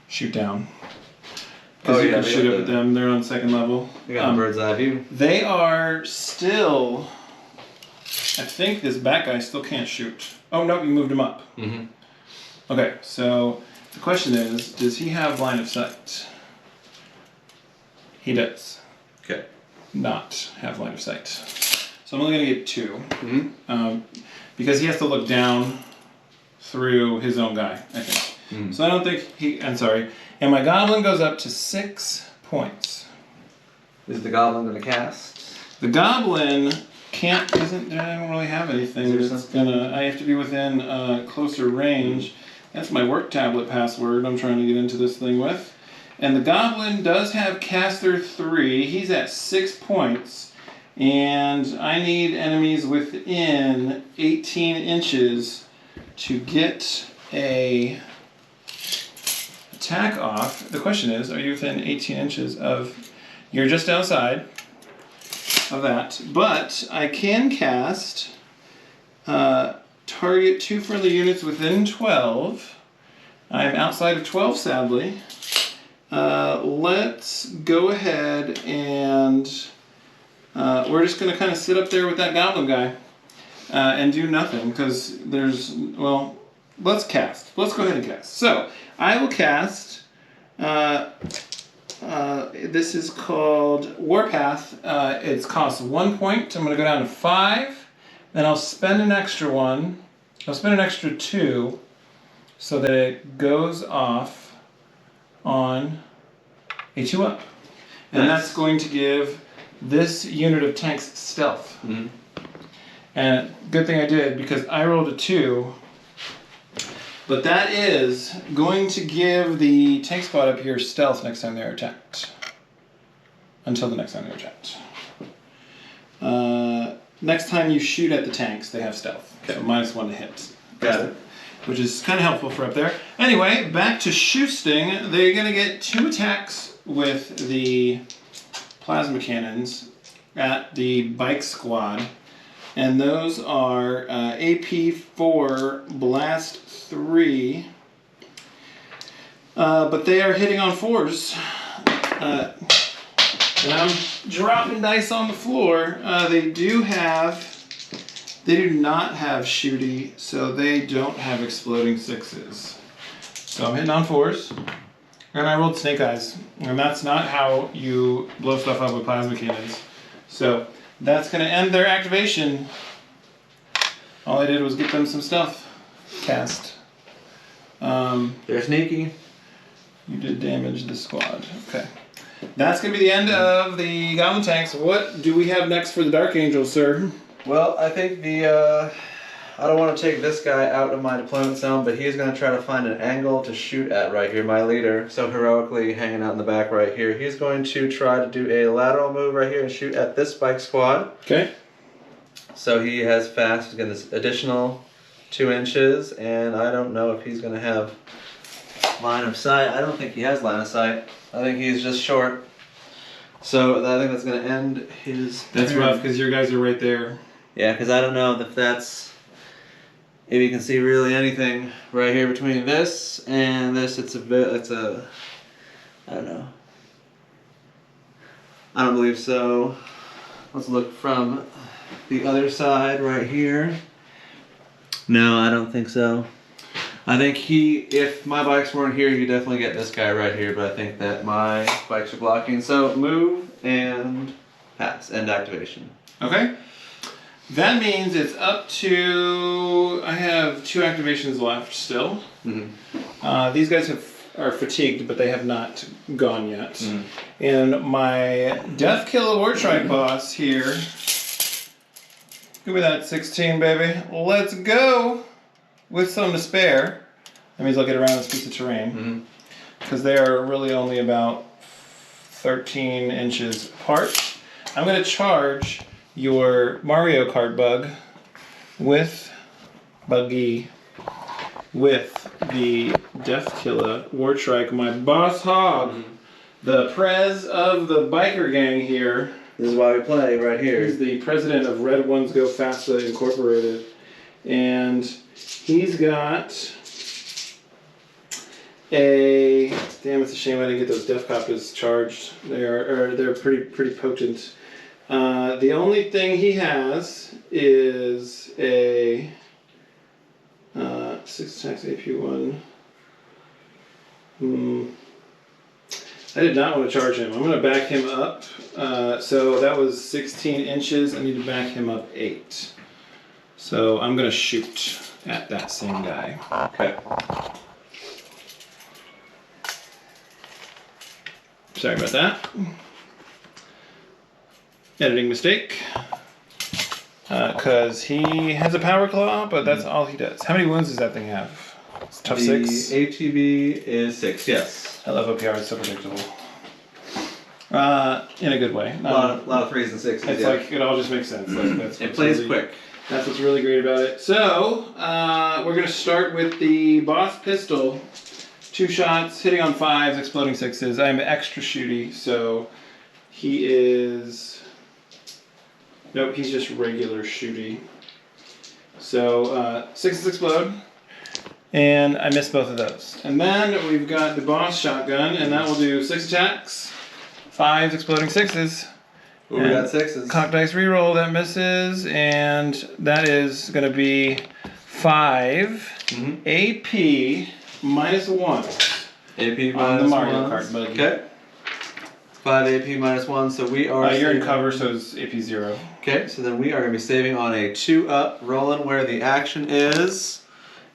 shoot down. Because you can shoot up at them, they're on 2nd level. We got a bird's eye view. They are still, I think this back guy still can't shoot. Oh, no, you moved him up. Mm-hmm. Okay, so the question is, does he have line of sight? He does Okay. not have line of sight. So I'm only going to get 2. Mm-hmm. Because he has to look down through his own guy, I think. Mm. So I don't think I'm sorry. And my goblin goes up to 6 points. Is the goblin going to cast? The goblin I don't really have anything Is there that's gonna, I have to be within closer range. That's my work tablet password I'm trying to get into this thing with. And the goblin does have caster 3. He's at 6 points. And I need enemies within 18 inches to get a attack off. The question is, are you within 18 inches of... You're just outside. of that. But I can cast target 2 friendly units within 12. I'm outside of 12, sadly. Let's go ahead and we're just going to kind of sit up there with that goblin guy and do nothing because there's, well, let's cast. Let's go ahead and cast. So I will cast, this is called Warpath. It costs 1 point. I'm going to go down to 5. Then I'll spend an extra 1. I'll spend an extra 2 so that it goes off on a 2-up. And that's going to give this unit of tanks stealth. Mm-hmm. And good thing I did because I rolled a 2. But that is going to give the tank squad up here stealth next time they're attacked. Until the next time they're attacked. Next time you shoot at the tanks, they have stealth. Okay. So -1 to hit. Got it. Which is kind of helpful for up there. Anyway, back to Shoosting. They're going to get 2 attacks with the plasma cannons at the bike squad. And those are AP 4, Blast 3. But they are hitting on 4s. And I'm dropping dice on the floor. They do not have shooty, so they don't have exploding 6s. So I'm hitting on 4s. And I rolled snake eyes. And that's not how you blow stuff up with plasma cannons. So that's going to end their activation. All I did was get them some stuff cast. They're sneaky. You did damage the squad. Okay. That's going to be the end of the Goblin tanks. What do we have next for the Dark Angels, sir? Well, I think I don't want to take this guy out of my deployment zone, but he's going to try to find an angle to shoot at right here. My leader, so heroically hanging out in the back right here. He's going to try to do a lateral move right here and shoot at this bike squad. Okay. So he has fast, again, this additional 2 inches, and I don't know if he's going to have line of sight. I don't think he has line of sight. I think he's just short. So I think that's going to end his That's turn. rough because your guys are right there. Yeah, because I don't know if you can see really anything right here between this and this. It's a I don't know. I don't believe so. Let's look from the other side right here. No, I don't think so. I think if my bikes weren't here, he'd definitely get this guy right here, but I think that my bikes are blocking. So move and pass, end activation. Okay. That means it's up to, I have 2 activations left still. Mm-hmm. These guys are fatigued, but they have not gone yet. Mm-hmm. And my Death Kill War Trike boss here, give me that 16, baby. Let's go with some to spare. That means I'll get around this piece of terrain. Because they are really only about 13 inches apart. I'm going to charge your Mario Kart bug with the Death Killer War Trike, my boss hog, the prez of the biker gang here. This is why we play right here. He's the president of Red Ones Go Fasta Incorporated, and he's got a, damn, it's a shame I didn't get those Death Coppers charged. They're pretty potent. The only thing he has is a 6 attacks AP1. I did not want to charge him. I'm going to back him up. So that was 16 inches. I need to back him up 8. So I'm going to shoot at that same guy. Okay. Sorry about that. Editing mistake. Because he has a power claw, but that's all he does. How many wounds does that thing have? It's tough 6. The ATB is 6, yes. I love OPR, it's so predictable. In a good way. A lot of 3s and 6s. It's like, it all just makes sense. Like, that's it plays really, quick. That's what's really great about it. So, we're going to start with the boss pistol. 2 shots, hitting on 5s, exploding 6s. I'm extra shooty, so he is Nope, he's just regular shooty. So 6s explode. And I missed both of those. And then we've got the boss shotgun, and that will do 6 attacks. 5s exploding 6s. Ooh, we got 6s. Cock dice reroll, that misses. And that is going to be 5 AP minus 1. AP on the minus Mario 1. Kart buggy. Okay. 5 AP minus 1, so we are. You're in cover, so it's AP 0. Okay, so then we are going to be saving on a 2-up, rolling where the action is.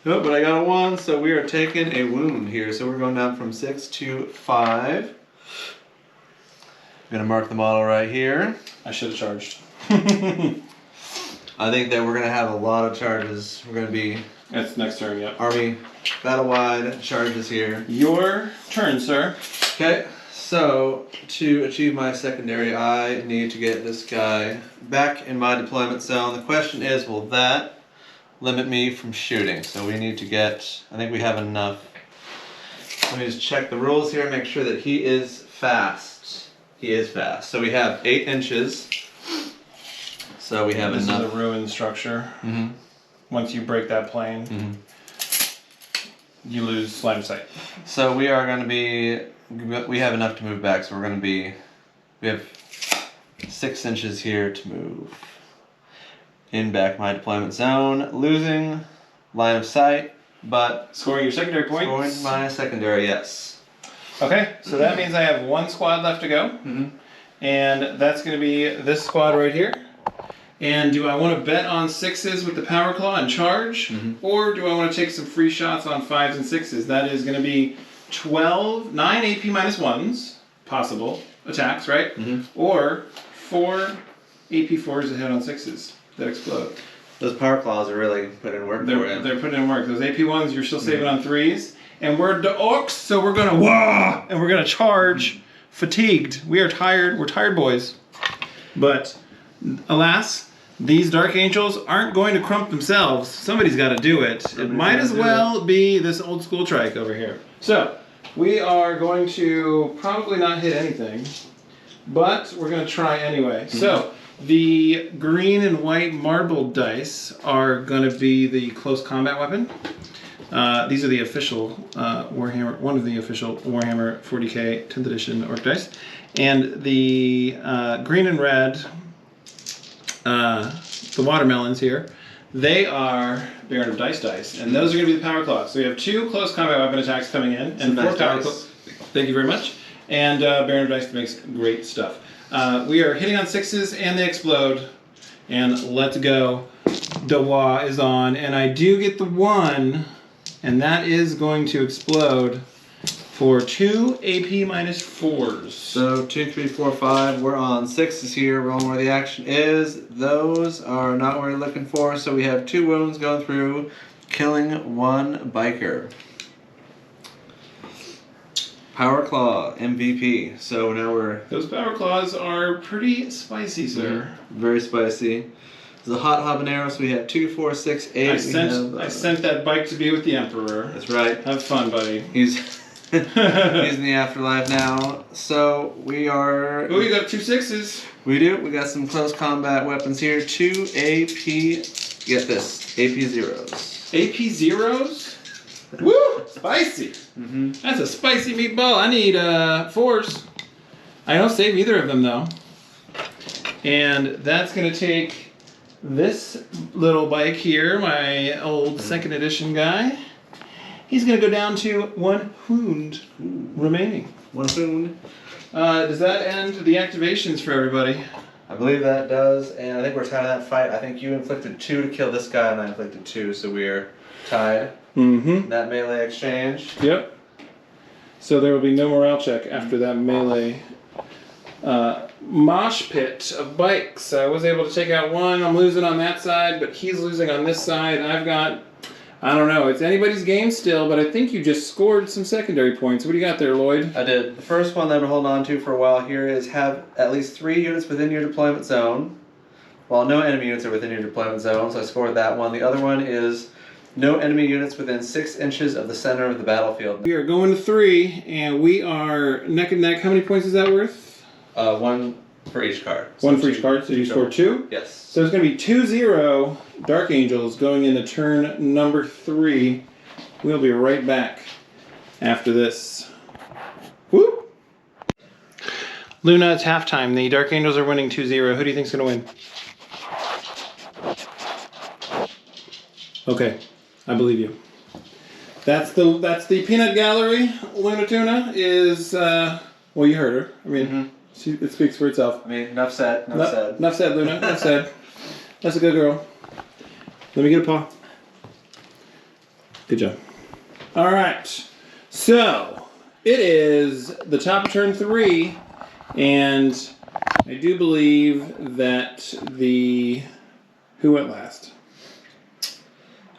Oh, but I got a 1, so we are taking a wound here. So we're going down from 6 to 5. I'm going to mark the model right here. I should have charged. I think that we're going to have a lot of charges. We're going to be That's next turn, yep. Army battle-wide charges here. Your turn, sir. Okay, so to achieve my secondary, I need to get this guy back in my deployment zone. The question is, will that limit me from shooting? So we need to get, I think we have enough. Let me just check the rules here, make sure that he is fast. He is fast. So we have 8 inches. So we have this enough. This is a ruined structure. Once you break that plane, you lose line of sight. So we are going to be, we have enough to move back, so we're going to be, we have 6 inches here to move. In back my deployment zone, losing line of sight, but Scoring your secondary points. scoring my secondary, yes. Okay, so that means I have 1 squad left to go. And that's going to be this squad right here. And do I want to bet on 6s with the Power Claw and charge? Or do I want to take some free shots on 5s and 6s? That is going to be 9 AP minus 1s, possible attacks, right? Or 4 AP 4s that hit on 6s that explode. Those power claws are really putting in work for you. They're putting in work. Those AP 1s you're still saving on 3s. And we're the Orcs, so we're going to wah! And we're going to charge fatigued. We are tired. We're tired boys. But alas, these Dark Angels aren't going to crump themselves. Somebody's got to do it. It might as well be this old school trike over here. So, we are going to probably not hit anything, but we're going to try anyway. So, the green and white marble dice are going to be the close combat weapon. These are the official Warhammer, one of the official Warhammer 40k 10th edition Orc dice. And the green and red, the watermelons here, they are Baron of Dice, and those are going to be the Power Claws. So we have 2 close combat weapon attacks coming in, and 4 Power Claws. Thank you very much. And Baron of Dice makes great stuff. We are hitting on 6s, and they explode. And let's go. Dawa is on, and I do get the 1, and that is going to explode for 2 AP minus 4s. So 2, 3, 4, 5. We're on 6s here, rolling where the action is. Those are not what we're looking for, so we have 2 wounds going through, killing 1 biker. Power Claw, MVP. So now we're... Those Power Claws are pretty spicy, sir. Very spicy. It's a hot habanero, so we have 2, 4, 6, 8. I sent that bike to be with the Emperor. That's right. Have fun, buddy. He's in the afterlife now. So we are... Oh, you got 2 6s. We do. We got some close combat weapons here. 2 AP... Get this. AP 0s. AP 0s? Woo! Spicy. That's a spicy meatball. I need 4s. I don't save either of them, though. And that's going to take this little bike here, my old 2nd edition guy. He's going to go down to 1 wound remaining. 1 wound. Does that end the activations for everybody? I believe that does, and I think we're tied in that fight. I think you inflicted 2 to kill this guy, and I inflicted 2, so we're tied. That melee exchange. Yep. So there will be no morale check after that melee mosh pit of bikes. I was able to take out 1. I'm losing on that side, but he's losing on this side. I've got, I don't know, it's anybody's game still, but I think you just scored some secondary points. What do you got there, Lloyd? I did. The first one that I've been holding on to for a while here is have at least 3 units within your deployment zone, while no enemy units are within your deployment zone, so I scored that one. The other one is no enemy units within 6 inches of the center of the battlefield. We are going to 3, and we are neck and neck. How many points is that worth? 1 for each card. One for each card, so you score 2? Yes. So it's going to be 2-0 Dark Angels going into turn number 3. We'll be right back after this. Whoop! Luna, it's halftime. The Dark Angels are winning 2-0. Who do you think's going to win? Okay, I believe you. That's the peanut gallery. Luna Tuna is well, you heard her. I mean, it speaks for itself. I mean, enough said. Enough said, Luna. Enough said. That's a good girl. Let me get a paw. Good job. All right. So it is the top of turn 3. And I do believe that who went last?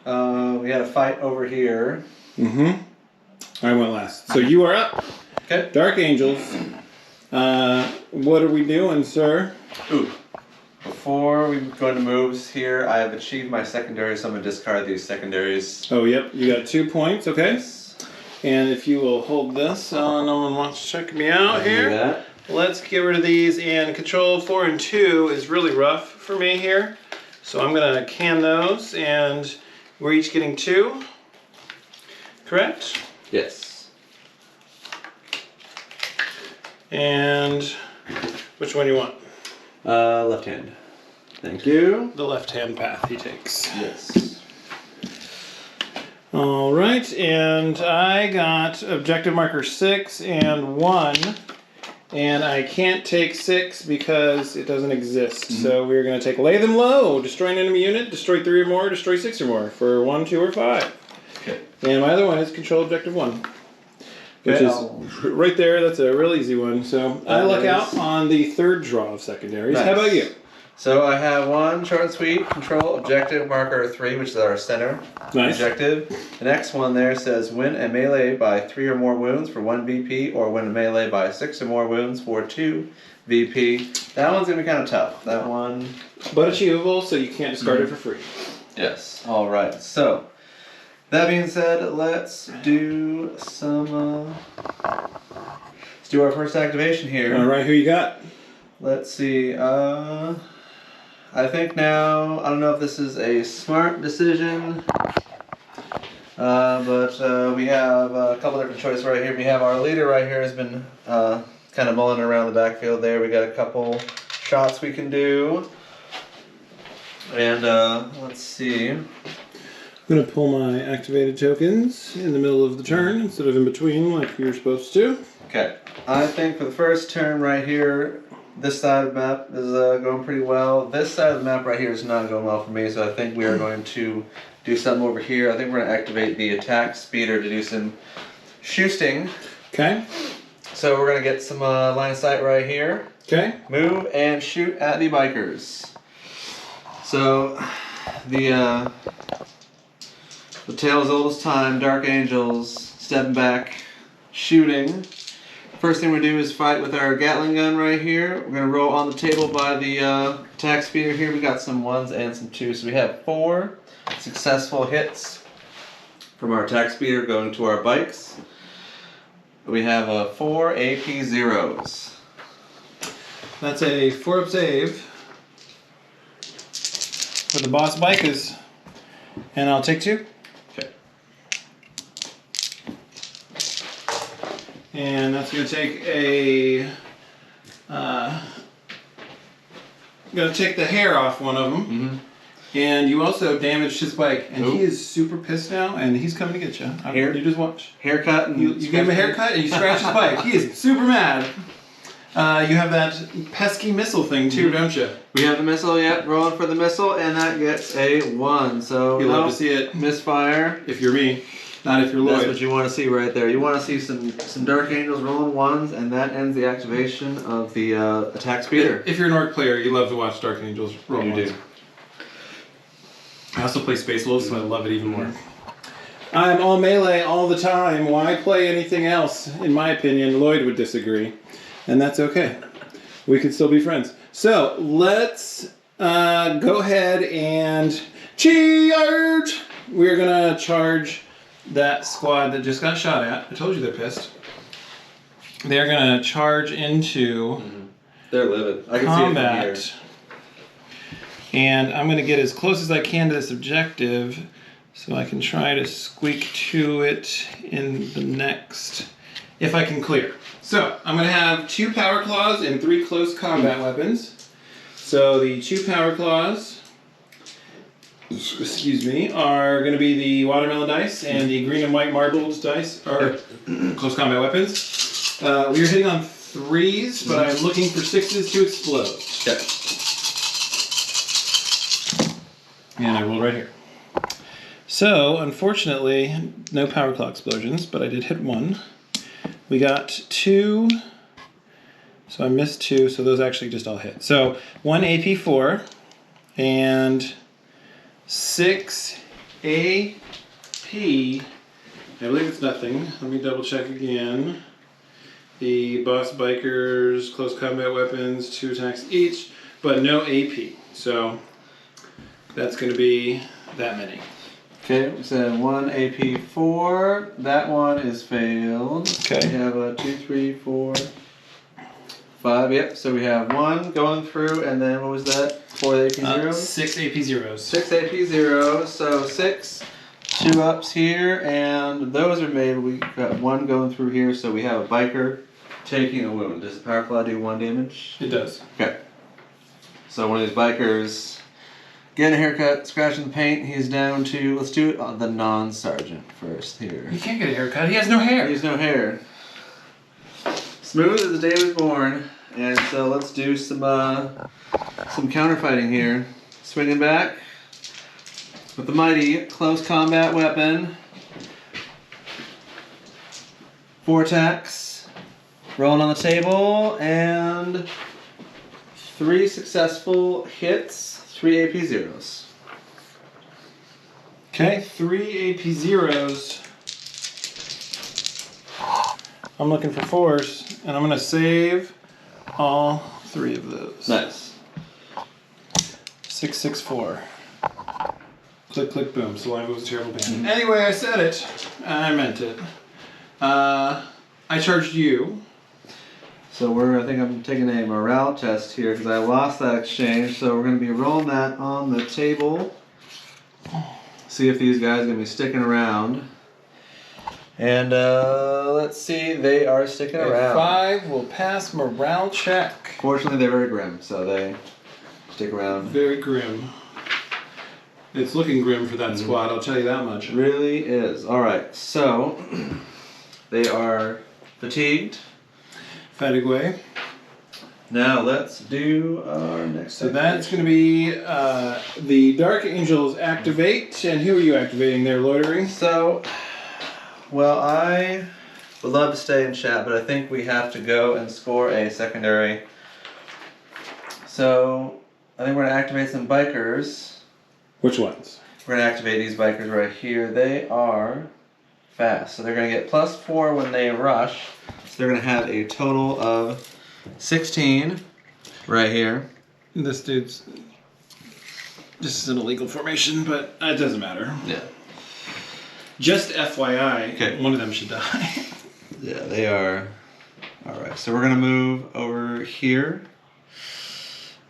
We had a fight over here. I went last. So you are up. Okay. Dark Angels. What are we doing, sir? Ooh. Before we go into moves here, I have achieved my secondary, so I'm going to discard these secondaries. Oh, yep. You got 2 points. Okay. And if you will hold this, no one wants to check me out here. Do that. Let's get rid of these, and control 4 and 2 is really rough for me here. So I'm gonna can those, and we're each getting 2. Correct? Yes. And which one you want? Left hand. Thank you. The left-hand path he takes. Yes. All right, and I got objective marker 6 and 1. And I can't take 6 because it doesn't exist. So we're going to take Lay Them Low. Destroy an enemy unit, destroy 3 or more, destroy 6 or more for 1, 2, or 5. Okay. And my other one is Control Objective 1. Which is right there. That's a real easy one. So I luck out on the 3rd draw of secondaries. Nice. How about you? So I have 1 short and sweet, control objective marker 3, which is our center objective. The next one there says win a melee by 3 or more wounds for 1 VP, or win a melee by 6 or more wounds for 2 VP. That one's going to be kind of tough. That one. But achievable, so you can't discard it for free. Yes. All right. So that being said, let's do some. Let's do our first activation here. All right, who you got? Let's see. I think now, I don't know if this is a smart decision, but we have a couple different choices right here. We have our leader right here has been kind of mulling around the backfield there. We got a couple shots we can do. And let's see. I'm going to pull my activated tokens in the middle of the turn instead of in between like you're supposed to. Okay. I think for the first turn right here, this side of the map is going pretty well. This side of the map right here is not going well for me, so I think we are going to do something over here. I think we're going to activate the attack speeder to do some shooting. Okay. So we're going to get some line of sight right here. Okay. Move and shoot at the bikers. So the tale as old as time, Dark Angels stepping back, shooting. First thing we do is fight with our Gatling gun right here. We're going to roll on the table by the attack speeder here. We got some 1s and some 2s. So we have 4 successful hits from our attack speeder going to our bikes. We have 4 AP 0s. That's a 4-up save for the boss bikers. And I'll take 2. Okay. And that's going to take a... going to take the hair off one of them. Mm-hmm. And you also damaged his bike. And Oop. he is super pissed now, and he's coming to get you. Here? You just watch. Haircut and You gave him a haircut, and you scratched his bike. He is super mad. You have that pesky missile thing too, don't you? We have the missile, yep, rolling for the missile, and that gets a 1. So You love to see it. Misfire. If you're me, not if you're Lloyd. That's what you want to see right there. You want to see some Dark Angels rolling 1s, and that ends the activation of the attack speeder. If you're an Orc player, you love to watch Dark Angels roll You ones. do. I also play Space Wolves, so I love it even more. I'm all melee all the time. Why play anything else? In my opinion, Lloyd would disagree. And that's okay. We can still be friends. So, let's go ahead and charge! We're going to charge that squad that just got shot at. I told you they're pissed. They're going to charge into They're livid. I can combat. see it from And I'm going to get as close as I can to this objective so I can try to squeak to it in the next, if I can clear. So I'm going to have 2 power claws and 3 close combat weapons. So the 2 power claws, excuse me, are going to be the watermelon dice and the green and white marbled dice, or close combat weapons. We are hitting on 3s, but I'm looking for 6s to explode. here. Okay. And I rolled right here. So, unfortunately, no power claw explosions, but I did hit 1. We got 2, so I missed 2, so those actually just all hit. So, 1 AP4 and 6 AP. I believe it's nothing. Let me double check again. The boss bikers, close combat weapons, 2 attacks each, but no AP. So, that's going to be that many. Okay, we said 1 AP4. That one is failed. Okay. We have a 2, 3, 4, 5. Yep, so we have 1 going through, and then what was that? 4 AP zeros? 6 AP zeros. 6 AP zeros, so 6. 2 ups here, and those are made. We got 1 going through here, so we have a biker taking a wound. Does the power claw do 1 damage? It does. Okay. So one of these bikers getting a haircut, scratching the paint. He's down to, let's do it on the non-sergeant first here. He can't get a haircut. He has no hair. He has no hair. Smooth as the day was born. And so let's do some counterfighting here. Swinging back with the mighty close combat weapon. 4 attacks. Rolling on the table, and 3 successful hits. 3 AP zeros. Okay, 3 AP zeros. I'm looking for 4s, and I'm going to save all 3 of those. Nice. 6, 6, 4. Click, click, boom. Saliva was a terrible band. Anyway, I said it. I meant it. I charged you. So I think I'm taking a morale test here because I lost that exchange. So we're going to be rolling that on the table. See if these guys are going to be sticking around. And let's see, they are sticking around. 5 will pass morale check. Fortunately, they're very grim, so they stick around. Very grim. It's looking grim for that squad, I'll tell you that much. It really is. All right, so they are fatigued. Fatigway. Now let's do our next. So that's going to be the Dark Angels activate. And who are you activating there, Loitering? So, well, I would love to stay in chat, but I think we have to go and score a secondary. So, I think we're going to activate some bikers. Which ones? We're going to activate these bikers right here. They are fast. So they're going to get +4 when they rush. So they're going to have a total of 16 right here. This dude's just an illegal formation, but it doesn't matter. Yeah. Just FYI, Okay. One of them should die. Yeah, they are. All right, so we're going to move over here.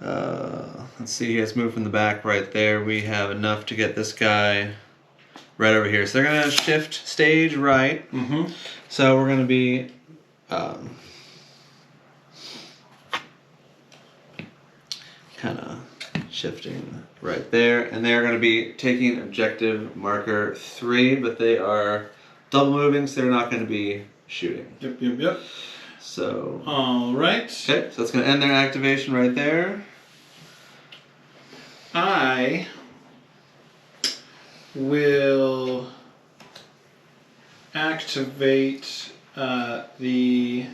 Let's see, let's move from the back right there. We have enough to get this guy right over here. So they're going to shift stage right. Mm-hmm. So we're going to be kind of shifting right there. And they're going to be taking objective marker 3, but they are double moving, so they're not going to be shooting. Yep. So, All right. okay, so that's going to end their activation right there. I will activate the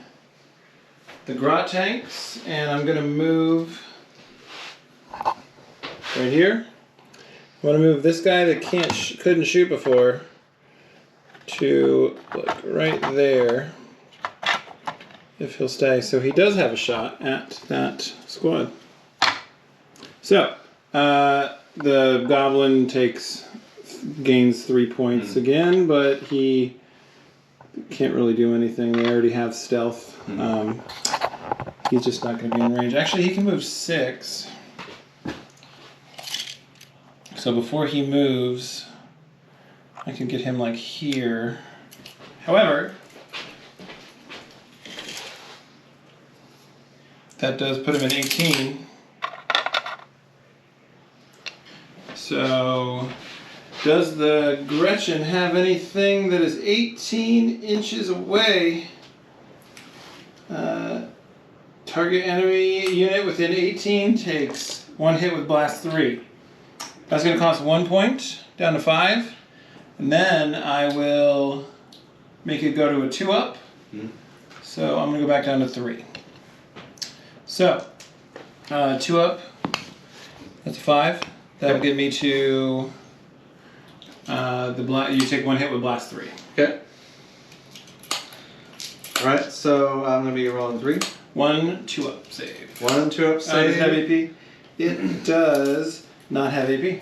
grot tanks, and I'm gonna move right here. I'm gonna move this guy that couldn't shoot before to like right there, if he'll stay. So he does have a shot at that squad. So the goblin gains 3 points again, but he can't really do anything. They already have stealth. He's just not going to be in range. Actually, he can move 6. So before he moves, I can get him like here. However, that does put him in 18. So, does the Gretchen have anything that is 18 inches away? Target enemy unit within 18 takes 1 hit with blast 3. That's going to cost 1 point, down to 5. And then I will make it go to a 2-up. So I'm going to go back down to 3. So, 2-up, that's a 5. That'll get me to you take 1 hit with blast 3. Okay. Alright, so I'm going to be rolling 3. 1 2-up save. 1 2-up Does save. it have AP? It does not have AP.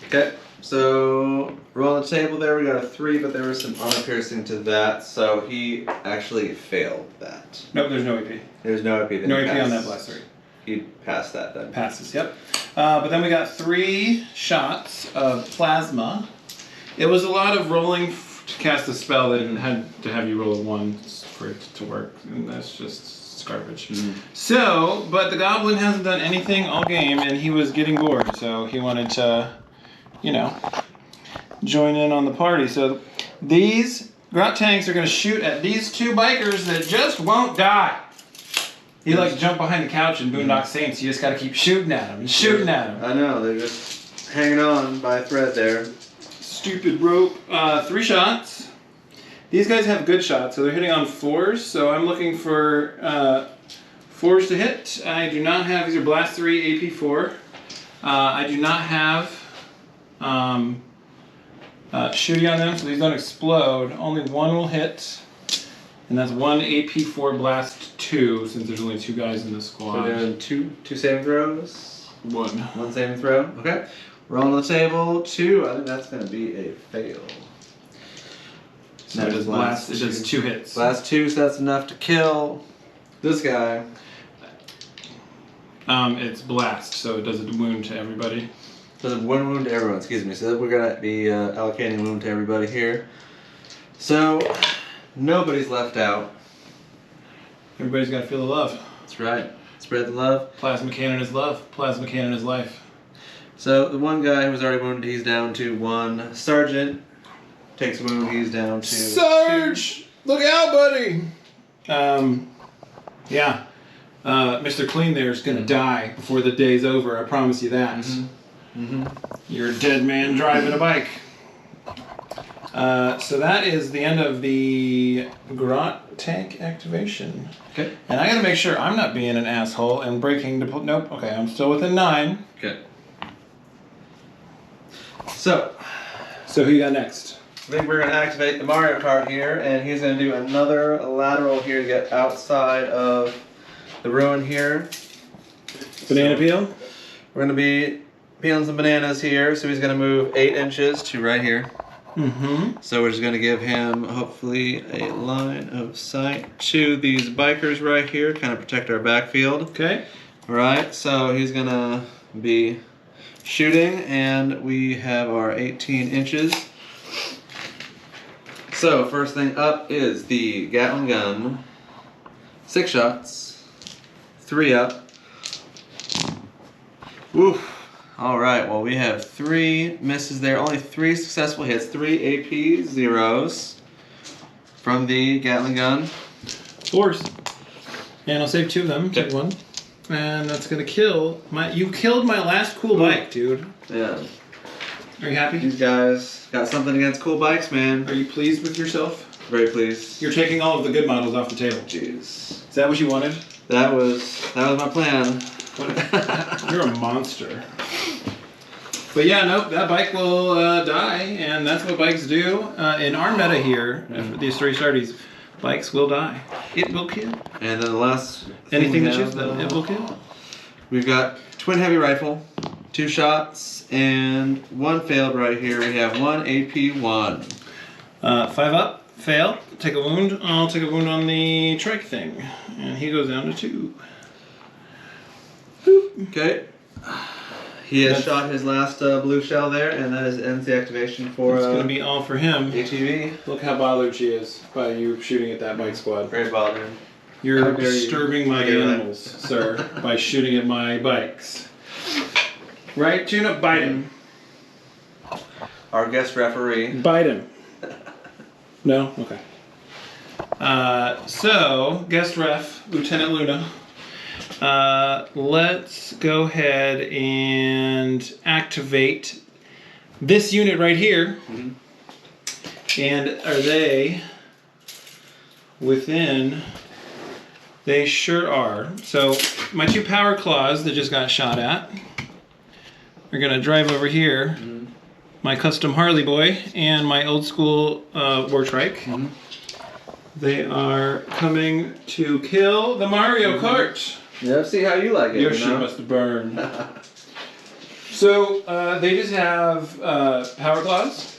Okay, so roll on the table there, we got a 3, but there was some armor piercing to that, so he actually failed that. Nope, there's no AP. There's no AP. Then No he AP on passed. that blast 3. He passed that then. Passes, yep. But then we got 3 shots of plasma. It was a lot of rolling to cast a spell that had to have you roll a 1 for it to work, and that's just garbage. So, but the goblin hasn't done anything all game, and he was getting bored, so he wanted to, you know, join in on the party. So these grot tanks are going to shoot at these 2 bikers that just won't die. He like jumped behind the couch in Boondock Saints. You just got to keep shooting at him and shooting at him. I know, they're just hanging on by a thread there. Stupid rope. 3 shots. These guys have good shots, so they're hitting on 4s. So I'm looking for 4s to hit. I do not have, these are blast 3, AP 4. I do not have shooting on them, so these don't explode. Only 1 will hit, and that's 1 AP 4 blast 2, since there's only 2 guys in the squad. We're doing two saving throws. 1. 1 saving throw. Okay. Roll on the table. 2. I think that's going to be a fail. So it does blast. It does 2 hits. Blast 2, so that's enough to kill this guy. It's blast, so it does a wound to everybody. Does 1 wound to everyone. Excuse me. So we're going to be allocating wound to everybody here. So nobody's left out. Everybody's got to feel the love. That's right. Spread the love. Plasma cannon is love. Plasma cannon is life. So the one guy who was already wounded, he's down to 1. Sergeant takes a wound, he's down to Sarge! 2. Look out, buddy! Yeah. Mr. Clean there is gonna die before the day's over, I promise you that. You're a dead man driving a bike. So that is the end of the grot tank activation. Okay. And I gotta make sure I'm not being an asshole and breaking the... Nope, okay, I'm still within 9. Okay. So who you got next? I think we're going to activate the Mario Kart here, and he's going to do another lateral here to get outside of the ruin here. Banana peel? We're going to be peeling some bananas here, so he's going to move 8 inches to right here. So we're just going to give him, hopefully, a line of sight to these bikers right here, kind of protect our backfield. Okay. Alright, so he's going to be shooting, and we have our 18 inches. So, first thing up is the Gatling gun. 6 shots. 3 up. Woof. Alright, well we have 3 misses there. Only 3 successful hits. 3 AP zeros from the Gatling gun. 4s. And I'll save 2 of them. Take 1. And that's gonna kill my... You killed my last cool bike, dude. Yeah. Are you happy? These guys got something against cool bikes, man. Are you pleased with yourself? Very pleased. You're taking all of the good models off the table. Jeez. Is that what you wanted? That was my plan. You're a monster. But yeah, nope, that bike will die, and that's what bikes do. In our meta here, these 3 Sturgis, bikes will die. It will kill. And then the last anything that shoots them, it will kill. We've got twin heavy rifle, 2 shots, and 1 failed right here. We have 1 AP 1. 5 up, fail. Take a wound. I'll take a wound on the trike thing, and he goes down to 2. Okay. He has shot his last blue shell there, and that ends the activation for It's going to be all for him. ATV. Look how bothered she is by you shooting at that bike squad. Very bothered. You're disturbing my animals, sir, by shooting at my bikes. Right, Tuna? Bite him. Our guest referee. Bite him. No? Okay. So, guest ref, Lieutenant Luna. Let's go ahead and activate this unit right here. Mm-hmm. And are they within? They sure are. So my 2 power claws that just got shot at are going to drive over here. Mm-hmm. My custom Harley boy and my old school war trike. Mm-hmm. They are coming to kill the Mario Kart. Yeah, see how you like it. Yoshi must burn. So they just have power claws,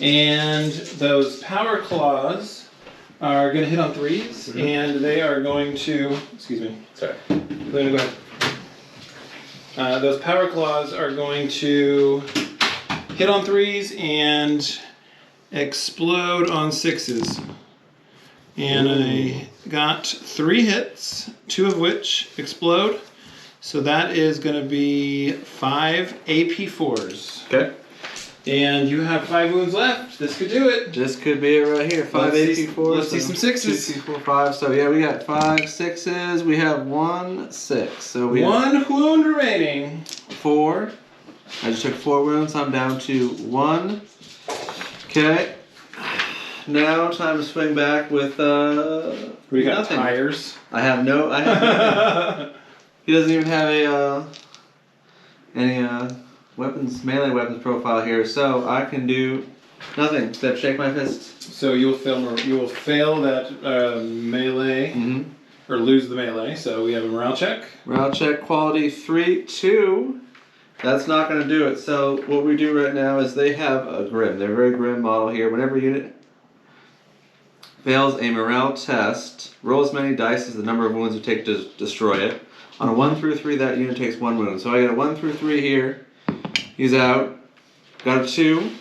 and those power claws are going to hit on 3s, and they are going to. Excuse me. Sorry. Luna, go ahead. Those power claws are going to hit on 3s and explode on 6s. And I got 3 hits, 2 of which explode. So that is going to be 5 AP4s. Okay. And you have 5 wounds left. This could do it. This could be it right here. 5 AP4s. Let's see some 6s. 2, 4, 5. So yeah, we got 5 6s. We have 1 6. So we have 1 wound remaining. 4. I just took 4 wounds. I'm down to 1. Okay. Now time to swing back with We got nothing. tires. I have nothing. He doesn't even have any weapons, melee weapons profile here, so I can do nothing except shake my fist. So you will fail that melee or lose the melee. So we have a morale check. Morale check quality 3, 2. That's not going to do it. So what we do right now is they have a grim. They're a very grim model here. Whenever a unit fails a morale test, roll as many dice as the number of wounds you take to destroy it. On a 1 through 3, that unit takes 1 wound. So I got a 1 through 3 here. He's out. Got a 2.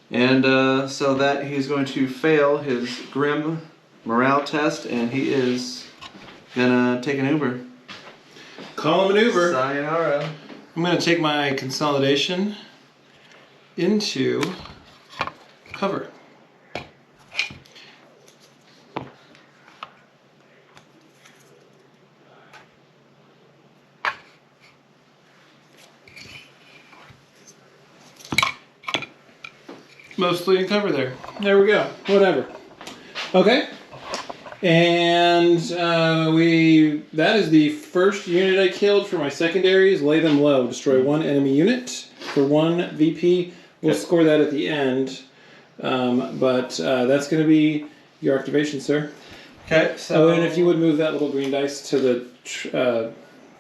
And so that he's going to fail his grim morale test, and he is gonna take an Uber. Call him an Uber. Sayonara. I'm going to take my consolidation into cover. Mostly in cover there. There we go. Whatever. Okay. And that is the first unit I killed for my secondaries. Lay them low. Destroy 1 enemy unit for 1 VP. We'll score that at the end. But that's going to be your activation, sir. Okay, so... Oh, and if you would move that little green dice to the...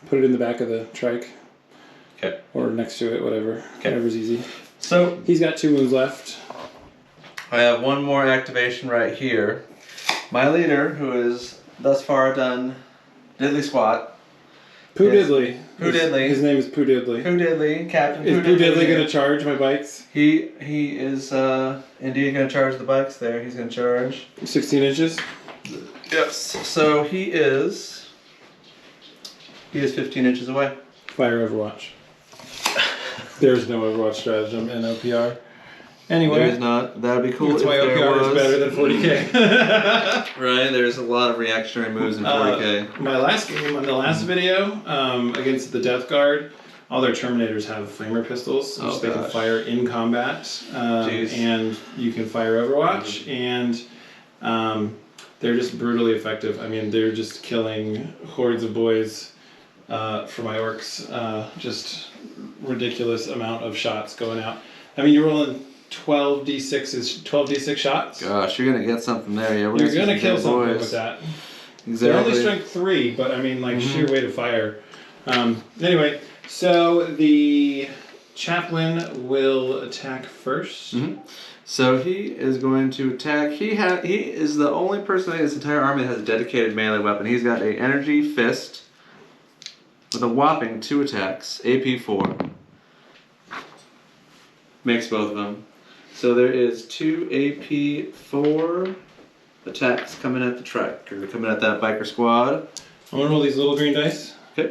put it in the back of the trike. Okay. Or next to it, whatever. Okay. Whatever's easy. So... He's got 2 wounds left. I have 1 more activation right here. My leader, who is thus far done diddly squat. Pooh Diddley. Pooh Diddley. His name is Pooh Diddley. Pooh Diddley, Captain Is Pooh Diddley going to charge my bikes? He is indeed going to charge the bikes there. He's going to charge. 16 inches? Yes. So he is 15 inches away. Fire Overwatch. There's no Overwatch stratagem in OPR. Anyway. There is not. That would be cool. That's why OPR is better than 40k. Right, there's a lot of reactionary moves in 40k. My last game, on the last video, against the Death Guard, all their Terminators have flamer pistols, which they can fire in combat. And you can fire Overwatch, and they're just brutally effective. I mean, they're just killing hordes of boys for my orcs. Just ridiculous amount of shots going out. I mean, you're rolling 12d6 shots. Gosh, you're gonna get something there, yeah. You're gonna kill something with that. Exactly. They're only strength 3, but I mean, like sheer weight of fire. Anyway, so the chaplain will attack first. So he is going to attack. He is the only person in this entire army that has a dedicated melee weapon. He's got a energy fist. with a whopping 2 attacks, AP 4. Makes both of them. So there is 2 AP 4 attacks coming at the trike, or coming at that biker squad. I'm gonna roll these little green dice. Okay.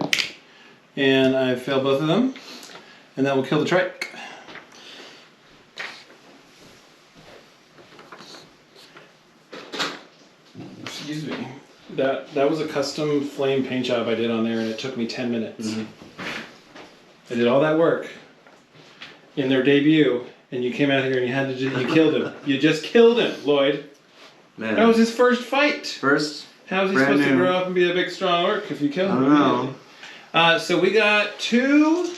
And I fail both of them. And that will kill the trike. Excuse me. That was a custom flame paint job I did on there, and it took me 10 minutes. I did all that work in their debut, and you came out here and you killed him. You just killed him, Lloyd. Man. That was his first fight. First. How is he supposed to grow up and be a big, strong orc if you kill him? I don't know. So we got 2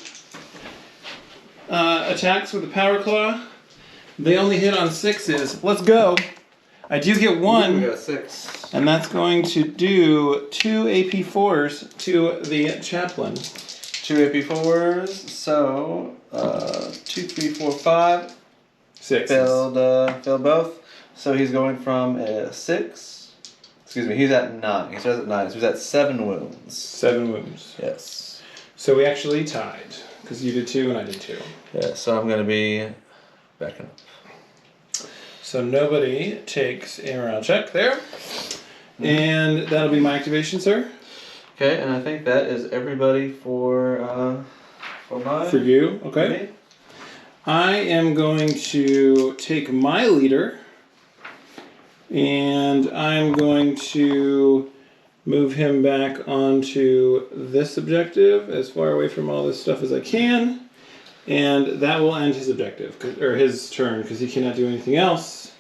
attacks with the power claw. They only hit on 6s. Let's go. I do get 1. We got 6. And that's going to do 2 AP 4s to the chaplain. 2 AP 4s. So 2, 3, 4, 5. 6. Failed both. So he's going from a 6. Excuse me, he's at 9. He starts at 9, so he's at 7 wounds. 7 wounds. Yes. So we actually tied, because you did 2 and I did 2. Yeah, so I'm going to be backing up. So nobody takes a morale check there. And that'll be my activation, sir. Okay, and I think that is everybody for mine. For you, okay. I am going to take my leader. And I'm going to move him back onto this objective as far away from all this stuff as I can. And that will end his objective, or his turn, because he cannot do anything else.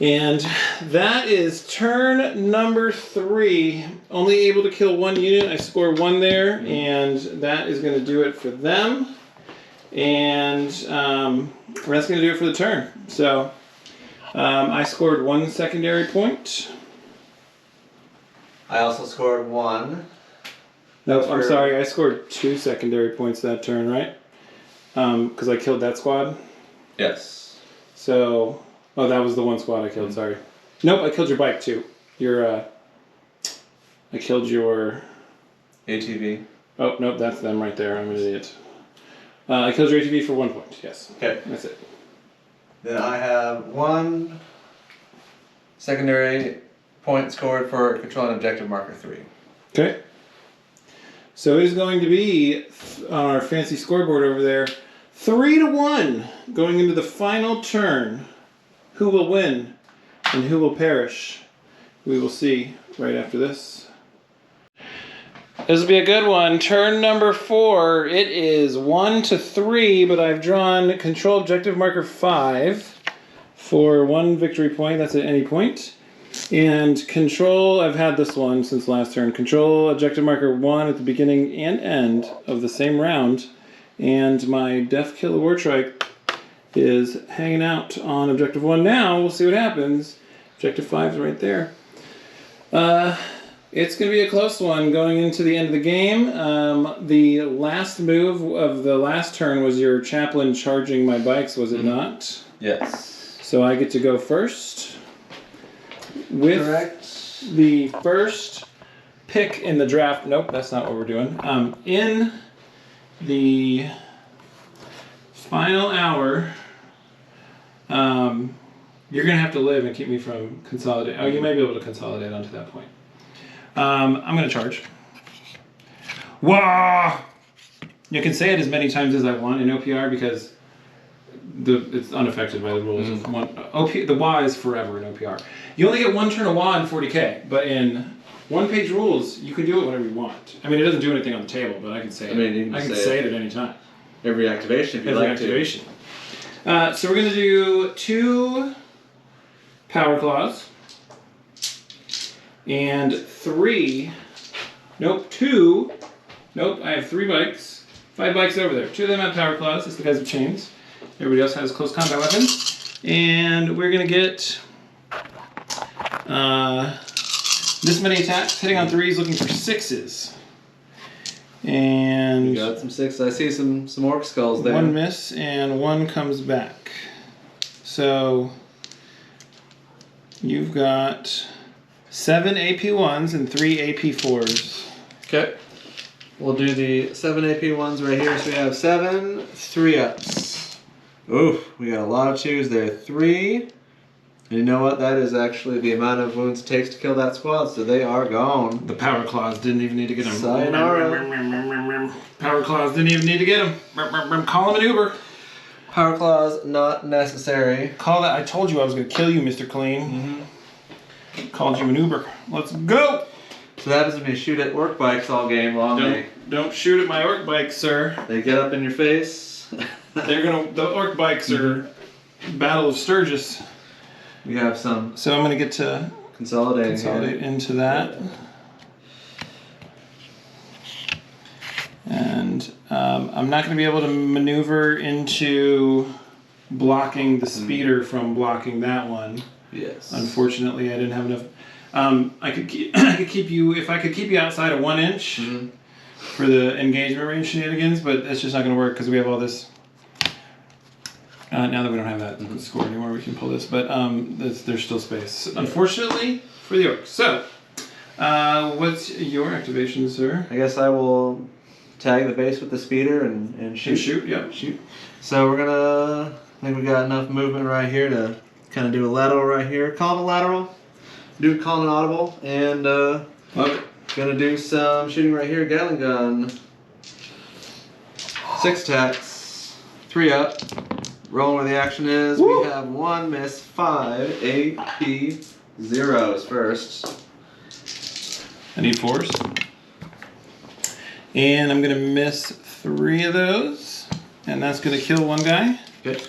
And that is turn number 3. Only able to kill 1 unit. I score 1 there, and that is going to do it for them. And that's going to do it for the turn. So I scored 1 secondary point. I also scored 1. No, I'm sorry. I scored 2 secondary points that turn, right? Because I killed that squad. Yes. So, oh, that was the 1 squad I killed. Sorry. Nope, I killed your bike too. I killed your ATV. Oh nope, that's them right there. I'm an idiot. I killed your ATV for 1 point. Yes. Okay. That's it. Then I have 1 secondary point scored for controlling objective marker 3. Okay. So it is going to be on our fancy scoreboard over there, 3-1 going into the final turn. Who will win and who will perish? We will see right after this. This will be a good one. Turn number 4. It is 1-3, but I've drawn control objective marker 5 for 1 victory point. That's at any point. And control, I've had this one since last turn. Control objective marker 1 at the beginning and end of the same round. And my Death Kill War Trike is hanging out on objective 1 now. We'll see what happens. Objective 5 is right there. It's going to be a close one going into the end of the game. The last move of the last turn was your chaplain charging my bikes, was it not? Yes. So I get to go first. With Correct. the first pick in the draft. Nope, that's not what we're doing. In the final hour, you're going to have to live and keep me from consolidating. Oh, you may be able to consolidate onto that point. I'm going to charge. Wah! You can say it as many times as I want in OPR because it's unaffected by the rules. The wah is forever in OPR. You only get 1 turn of wah in 40k, but in 1-page rules, you can do it whenever you want. I mean, it doesn't do anything on the table, but I can say it. I can say it at any time. Every activation if you Every like activation. So we're going to do 2 power claws. And 3, nope, 2, nope, I have 3 bikes, 5 bikes over there. 2 of them have power claws, that's the guys with chains. Everybody else has close combat weapons. And we're going to get this many attacks, hitting on 3s, looking for 6s. And You got some 6. I see some orc skulls there. 1 miss and 1 comes back. So you've got 7 AP1s and 3 AP4s. Okay. we'll do the 7 AP ones right here. So we have 7 3-ups. Oof, we got a lot of 2s there. 3. And you know what? That is actually the amount of wounds it takes to kill that squad, so they are gone. The power claws didn't even need to get him. Sayonara. Power claws didn't even need to get him. Call him an Uber. Power claws not necessary. Call that. I told you I was going to kill you, Mr. Clean. Called you an Uber. Let's go. So that happens when you shoot at orc bikes all game long. Don't shoot at my orc bikes, sir. They get up in your face. The orc bikes are Battle of Sturgis. We have some. So I'm going to get to consolidate into that. And I'm not going to be able to maneuver into blocking the speeder from blocking that one. Yes. Unfortunately, I didn't have enough. I could keep you if I could keep you outside of 1 inch for the engagement range shenanigans, but it's just not going to work because we have all this. Now that we don't have that score anymore, we can pull this, but there's still space. Unfortunately for the orcs. So, what's your activation, sir? I guess I will tag the base with the speeder and shoot. Shoot, yep. Shoot. So we're gonna. I think we got enough movement right here to kind of do a lateral right here. Call it a lateral. Call it an audible, and gonna do some shooting right here. Gatling gun. 6 attacks. 3 up. Rolling where the action is. Woo! We have 1 miss, 5 AP 0s first. I need 4s. And I'm going to miss 3 of those. And that's going to kill 1 guy. Okay.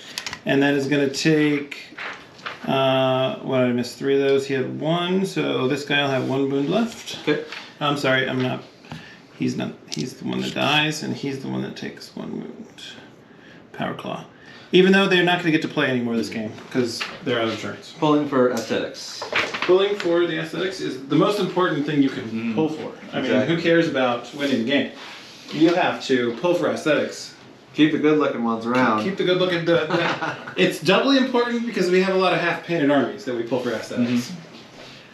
And that is going to take... well, I missed 3 of those. He had 1, so this guy will have 1 wound left. Okay. I'm sorry, I'm not... He's not... He's the one that dies, and he's the one that takes 1 wound. Power Claw. Even though they're not going to get to play anymore this game, because they're out of turns. Pulling for aesthetics. Pulling for the aesthetics is the most important thing you can pull for. I mean, who cares about winning the game? You have to pull for aesthetics. Keep the good-looking ones around. Keep the good-looking... It's doubly important because we have a lot of half-painted armies that we pull for aesthetics.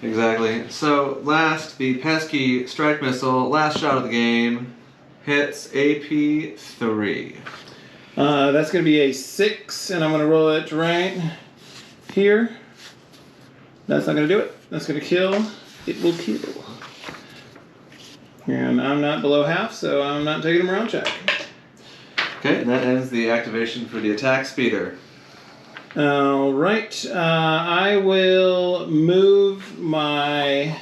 Exactly. So, last, the pesky strike missile, last shot of the game, hits AP 3. That's going to be a 6, and I'm going to roll it right here. That's not going to do it. That's going to kill. It will kill. And I'm not below half, so I'm not taking a morale check. Okay, and that ends the activation for the attack speeder. Alright, I will move my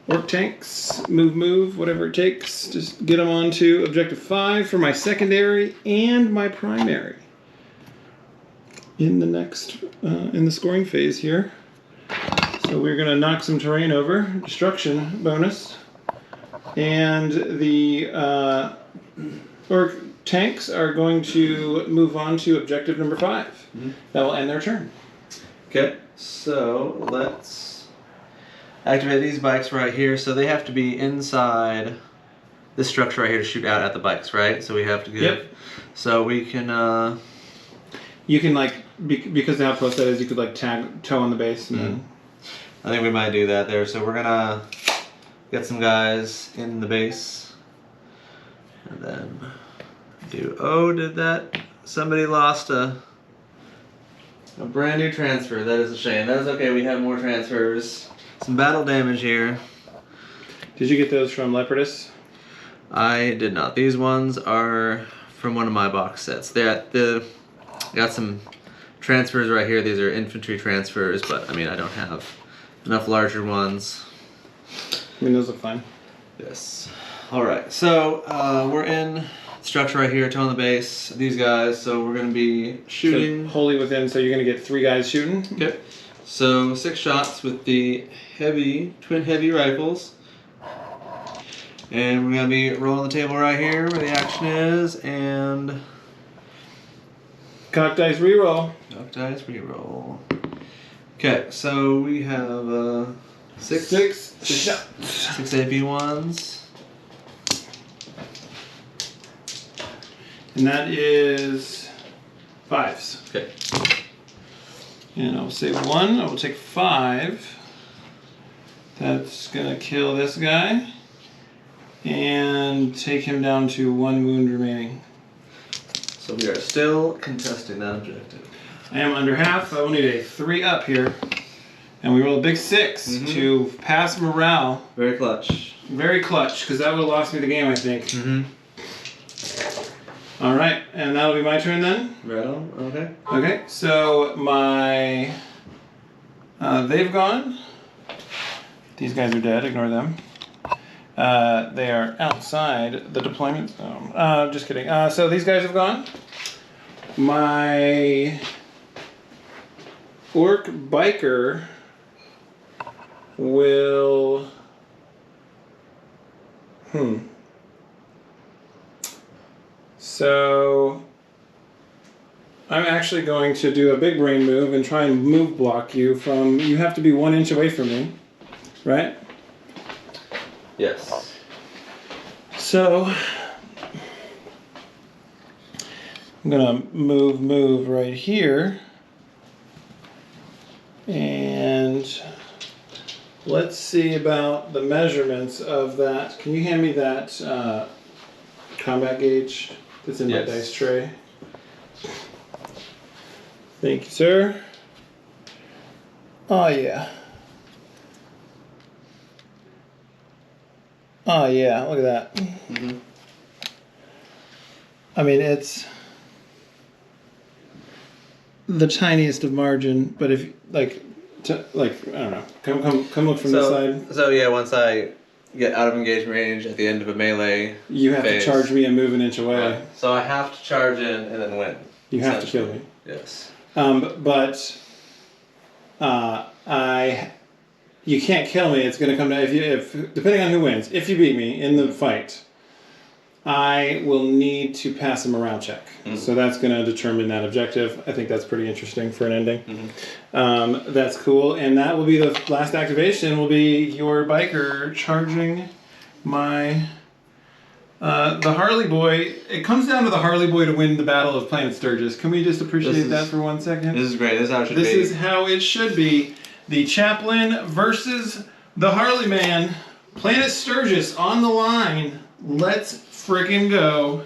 orc tanks, move, whatever it takes. Just get them onto objective 5 for my secondary and my primary. In the next, in the scoring phase here. So we're going to knock some terrain over, destruction bonus. And the orc tanks are going to move on to objective number 5. That will end their turn. Okay, so let's activate these bikes right here. So they have to be inside this structure right here to shoot out at the bikes, right? So we have to get... Yep. So we can... You can, like, because the outpost that is, you could, like, tag toe on the base. And then... I think we might do that there. So we're going to get some guys in the base. And then do... Oh, did that... Somebody lost a brand new transfer. That is a shame. That is okay. We have more transfers. Some battle damage here. Did you get those from Leopardus? I did not. These ones are from one of my box sets. Got some transfers right here. These are infantry transfers, but I mean I don't have enough larger ones. I mean those look fine. Yes. All right. So we're in structure right here, toe on the base. These guys. So we're going to be shooting. So wholly within. So you're going to get 3 guys shooting. Okay. So 6 shots with the twin heavy rifles. And we're going to be rolling the table right here where the action is, and... Cock dice reroll. Cock dice reroll. Okay, so we have 6 shots. 6 AP ones. And that is 5s. Okay. And I'll save 1. I will take 5. That's going to kill this guy. And take him down to 1 wound remaining. So we are still contesting that objective. I am under half. I will need a 3 up here. And we roll a big 6 to pass morale. Very clutch. Very clutch, because that would have lost me the game, I think. All right, and that'll be my turn then? Right on, okay. Okay, so my... they've gone. These guys are dead, ignore them. They are outside the deployment zone. Just kidding. So these guys have gone. My orc biker will... So I'm actually going to do a big brain move and try and move block you from... You have to be 1 inch away from me, right? Yes. So I'm gonna move right here, and let's see about the measurements of that. Can you hand me that combat gauge that's in my dice tray? Thank you, sir. Oh yeah. Oh yeah, look at that. I mean, it's the tiniest of margin, but if like I don't know, come look from this side. So yeah, once I get out of engagement range at the end of a melee, you have phase. to charge me and move an inch away. Right. So I have to charge in and then win. You have to kill me. Yes. But you can't kill me. It's going to come down if depending on who wins. If you beat me in the fight, I will need to pass a morale check. So that's going to determine that objective. I think that's pretty interesting for an ending. That's cool, and that will be the last activation. Will be your biker charging my the Harley Boy. It comes down to the Harley Boy to win the Battle of Planet Sturgis. Can we just appreciate that for 1 second? This is great. This is how it should be. This is how it should be. The Chaplain versus the Harley Man. Planet Sturgis on the line. Let's freaking go.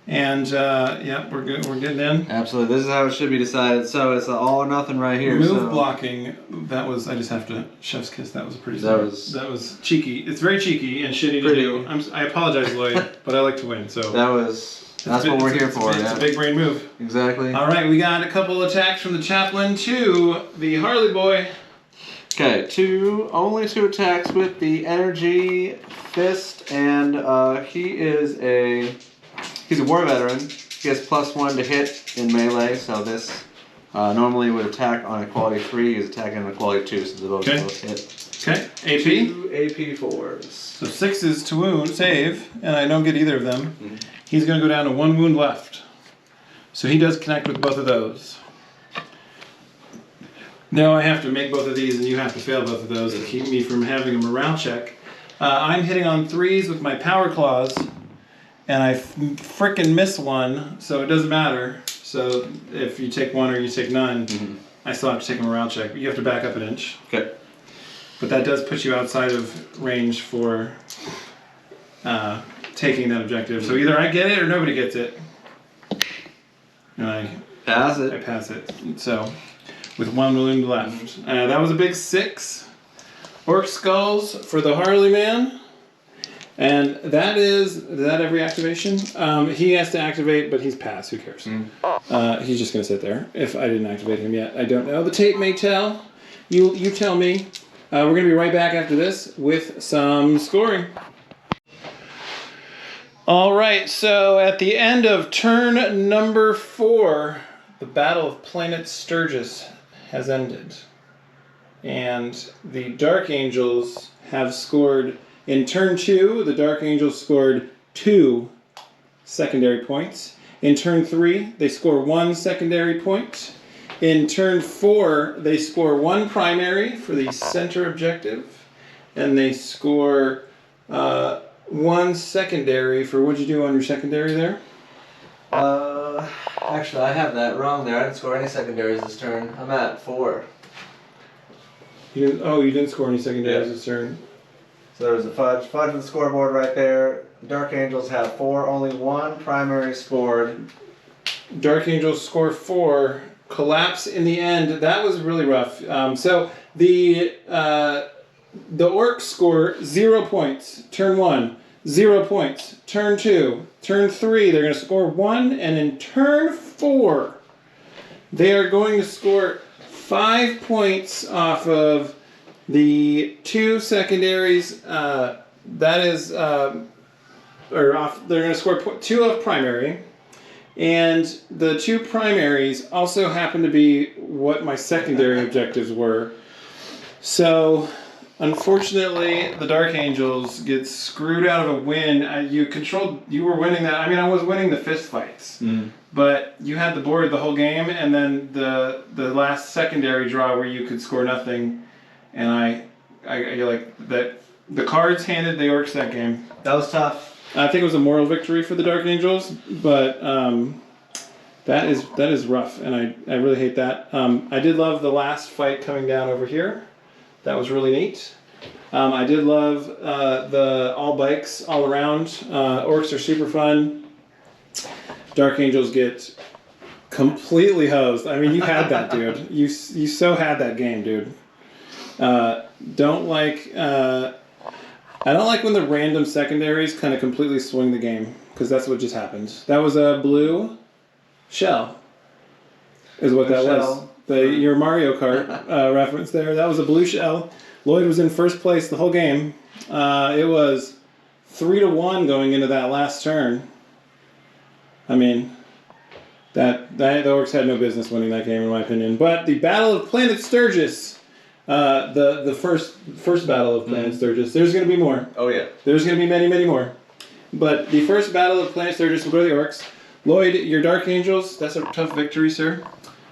And yeah, we're good. We're getting in. Absolutely. This is how it should be decided. So it's all or nothing right here. Move blocking. That was. I just have to chef's kiss. That was pretty. That was cheeky. It's very cheeky and shitty to do. I apologize, Lloyd, but I like to win. So that's what we're here for. It's a big brain move. Exactly. All right, we got a couple attacks from the Chaplain to the Harley Boy. Okay, only two attacks with the energy fist, and he's a war veteran. He has +1 to hit in melee, so this normally would attack on a quality 3. He's attacking on a quality 2, so they both hit. Okay, AP? 2 AP 4s. So 6s to wound, save, and I don't get either of them. He's going to go down to 1 wound left. So he does connect with both of those. Now I have to make both of these, and you have to fail both of those to keep me from having a morale check. I'm hitting on 3s with my power claws, and I frickin' miss one, so it doesn't matter. So if you take 1 or you take none, I still have to take a morale check. You have to back up an inch. Okay. But that does put you outside of range for taking that objective. So either I get it or nobody gets it. And I pass it. I pass it. So with 1 wound left. That was a big 6. Orc skulls for the Harley Man. And is that every activation? He has to activate, but he's passed. Who cares? He's just going to sit there. If I didn't activate him yet, I don't know. The tape may tell. You tell me. We're going to be right back after this with some scoring. All right, so at the end of turn number 4, the Battle of Planet Sturgis has ended. And the Dark Angels have scored, in turn 2, the Dark Angels scored 2 secondary points. In turn 3, they score 1 secondary point. In turn 4, they score 1 primary for the center objective. And they score 1 secondary for, what'd you do on your secondary there? Actually, I have that wrong there. I didn't score any secondaries this turn. I'm at 4. You didn't score any secondaries this turn. So there's a fudge on the scoreboard right there. Dark Angels have 4, only 1 primary scored. Dark Angels score 4, collapse in the end. That was really rough. So the Orcs score 0 points, turn 1, 0 points, turn 2, turn 3, they're going to score 1, and in turn 4, they are going to score 5 points off of the 2 secondaries. That is, or off. They're going to score 2 of primary, and the 2 primaries also happen to be what my secondary objectives were. So, unfortunately, the Dark Angels get screwed out of a win. You were winning that. I mean, I was winning the fist fights, but you had the board the whole game, and then the last secondary draw where you could score nothing, and I like that. The cards handed the Orcs that game. That was tough. I think it was a moral victory for the Dark Angels, but that is rough, and I really hate that. I did love the last fight coming down over here. That was really neat. I did love the all bikes all around. Orcs are super fun. Dark Angels get completely hosed. I mean, you had that, dude. You so had that game, dude. I don't like when the random secondaries kind of completely swing the game, because that's what just happened. That was a blue shell, is what that was. Your Mario Kart reference there. That was a blue shell. Lloyd was in first place the whole game. It was 3-1 going into that last turn. I mean, the Orcs had no business winning that game, in my opinion. But the Battle of Planet Sturgis. The first battle of Planet Sturgis. There's going to be more. Oh yeah. There's going to be many, many more. But the first battle of Planet Sturgis will go to the Orcs. Lloyd, your Dark Angels, that's a tough victory, sir.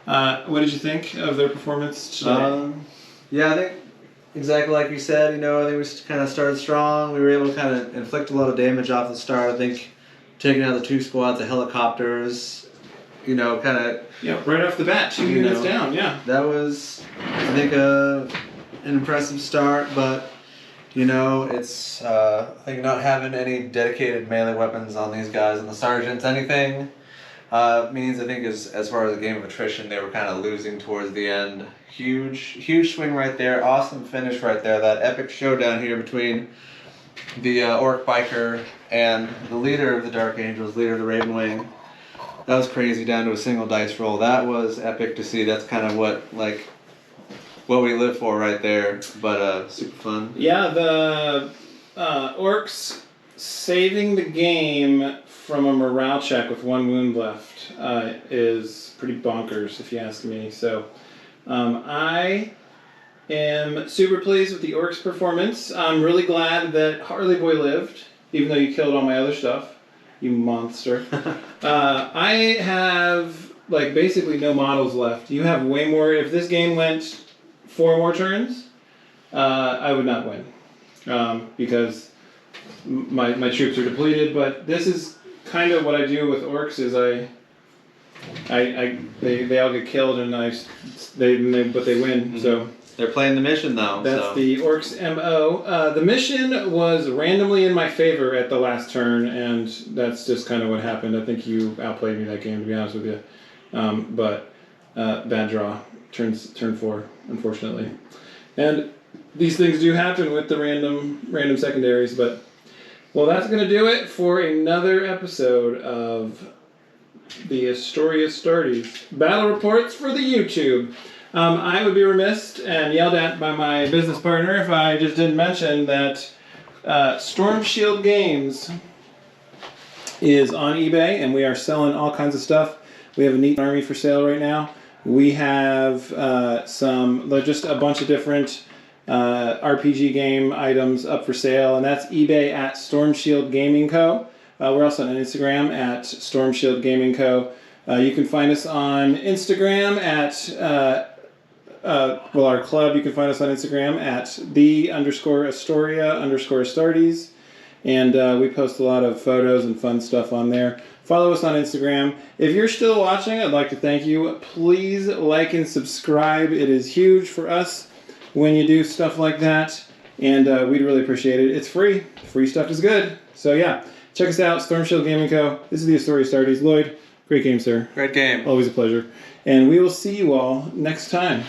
What did you think of their performance today? Yeah, I think exactly like you said. I think we kind of started strong. We were able to kind of inflict a lot of damage off the start. I think taking out the 2 squads of helicopters, kind of... Yeah, right off the bat, 2 units down, yeah. That was, I think, an impressive start, but, it's, I think not having any dedicated melee weapons on these guys and the sergeants, anything, means, I think, as far as a game of attrition, they were kind of losing towards the end. Huge swing right there, awesome finish right there, that epic showdown here between the Orc Biker and the leader of the Dark Angels, leader of the Raven Wing. That was crazy, down to a single dice roll. That was epic to see. That's kind of what we live for right there. But super fun. Yeah, the Orcs saving the game from a morale check with 1 wound left is pretty bonkers, if you ask me. So I am super pleased with the Orcs' performance. I'm really glad that Harley Boy lived, even though you killed all my other stuff. You monster. I have basically no models left. You have way more. If this game went 4 more turns, I would not win because my troops are depleted. But this is kind of what I do with Orcs. Is they all get killed and but they win. Mm-hmm. So. They're playing the mission, though. That's the Orcs' MO. The mission was randomly in my favor at the last turn, and that's just kind of what happened. I think you outplayed me that game, to be honest with you. But bad draw. Turn 4, unfortunately. And these things do happen with the random secondaries. But, well, that's going to do it for another episode of the Astoria Sturgis Battle Reports for the YouTube. I would be remiss and yelled at by my business partner if I just didn't mention that Storm Shield Games is on eBay, and we are selling all kinds of stuff. We have a neat army for sale right now. We have just a bunch of different RPG game items up for sale, and that's eBay at stormshieldgamingco. We're also on Instagram at stormshieldgamingco. You can find us on Instagram at our club, you can find us on Instagram at _Astoria_Astartes, and we post a lot of photos and fun stuff on there. Follow us on Instagram. If you're still watching, I'd like to thank you. Please like and subscribe. It is huge for us when you do stuff like that. and we'd really appreciate it. It's free. Free stuff is good. So yeah, check us out, stormshieldgamingco. This is the Astoria Sturgis. Lloyd, great game, sir. Great game. Always a pleasure. And we will see you all next time.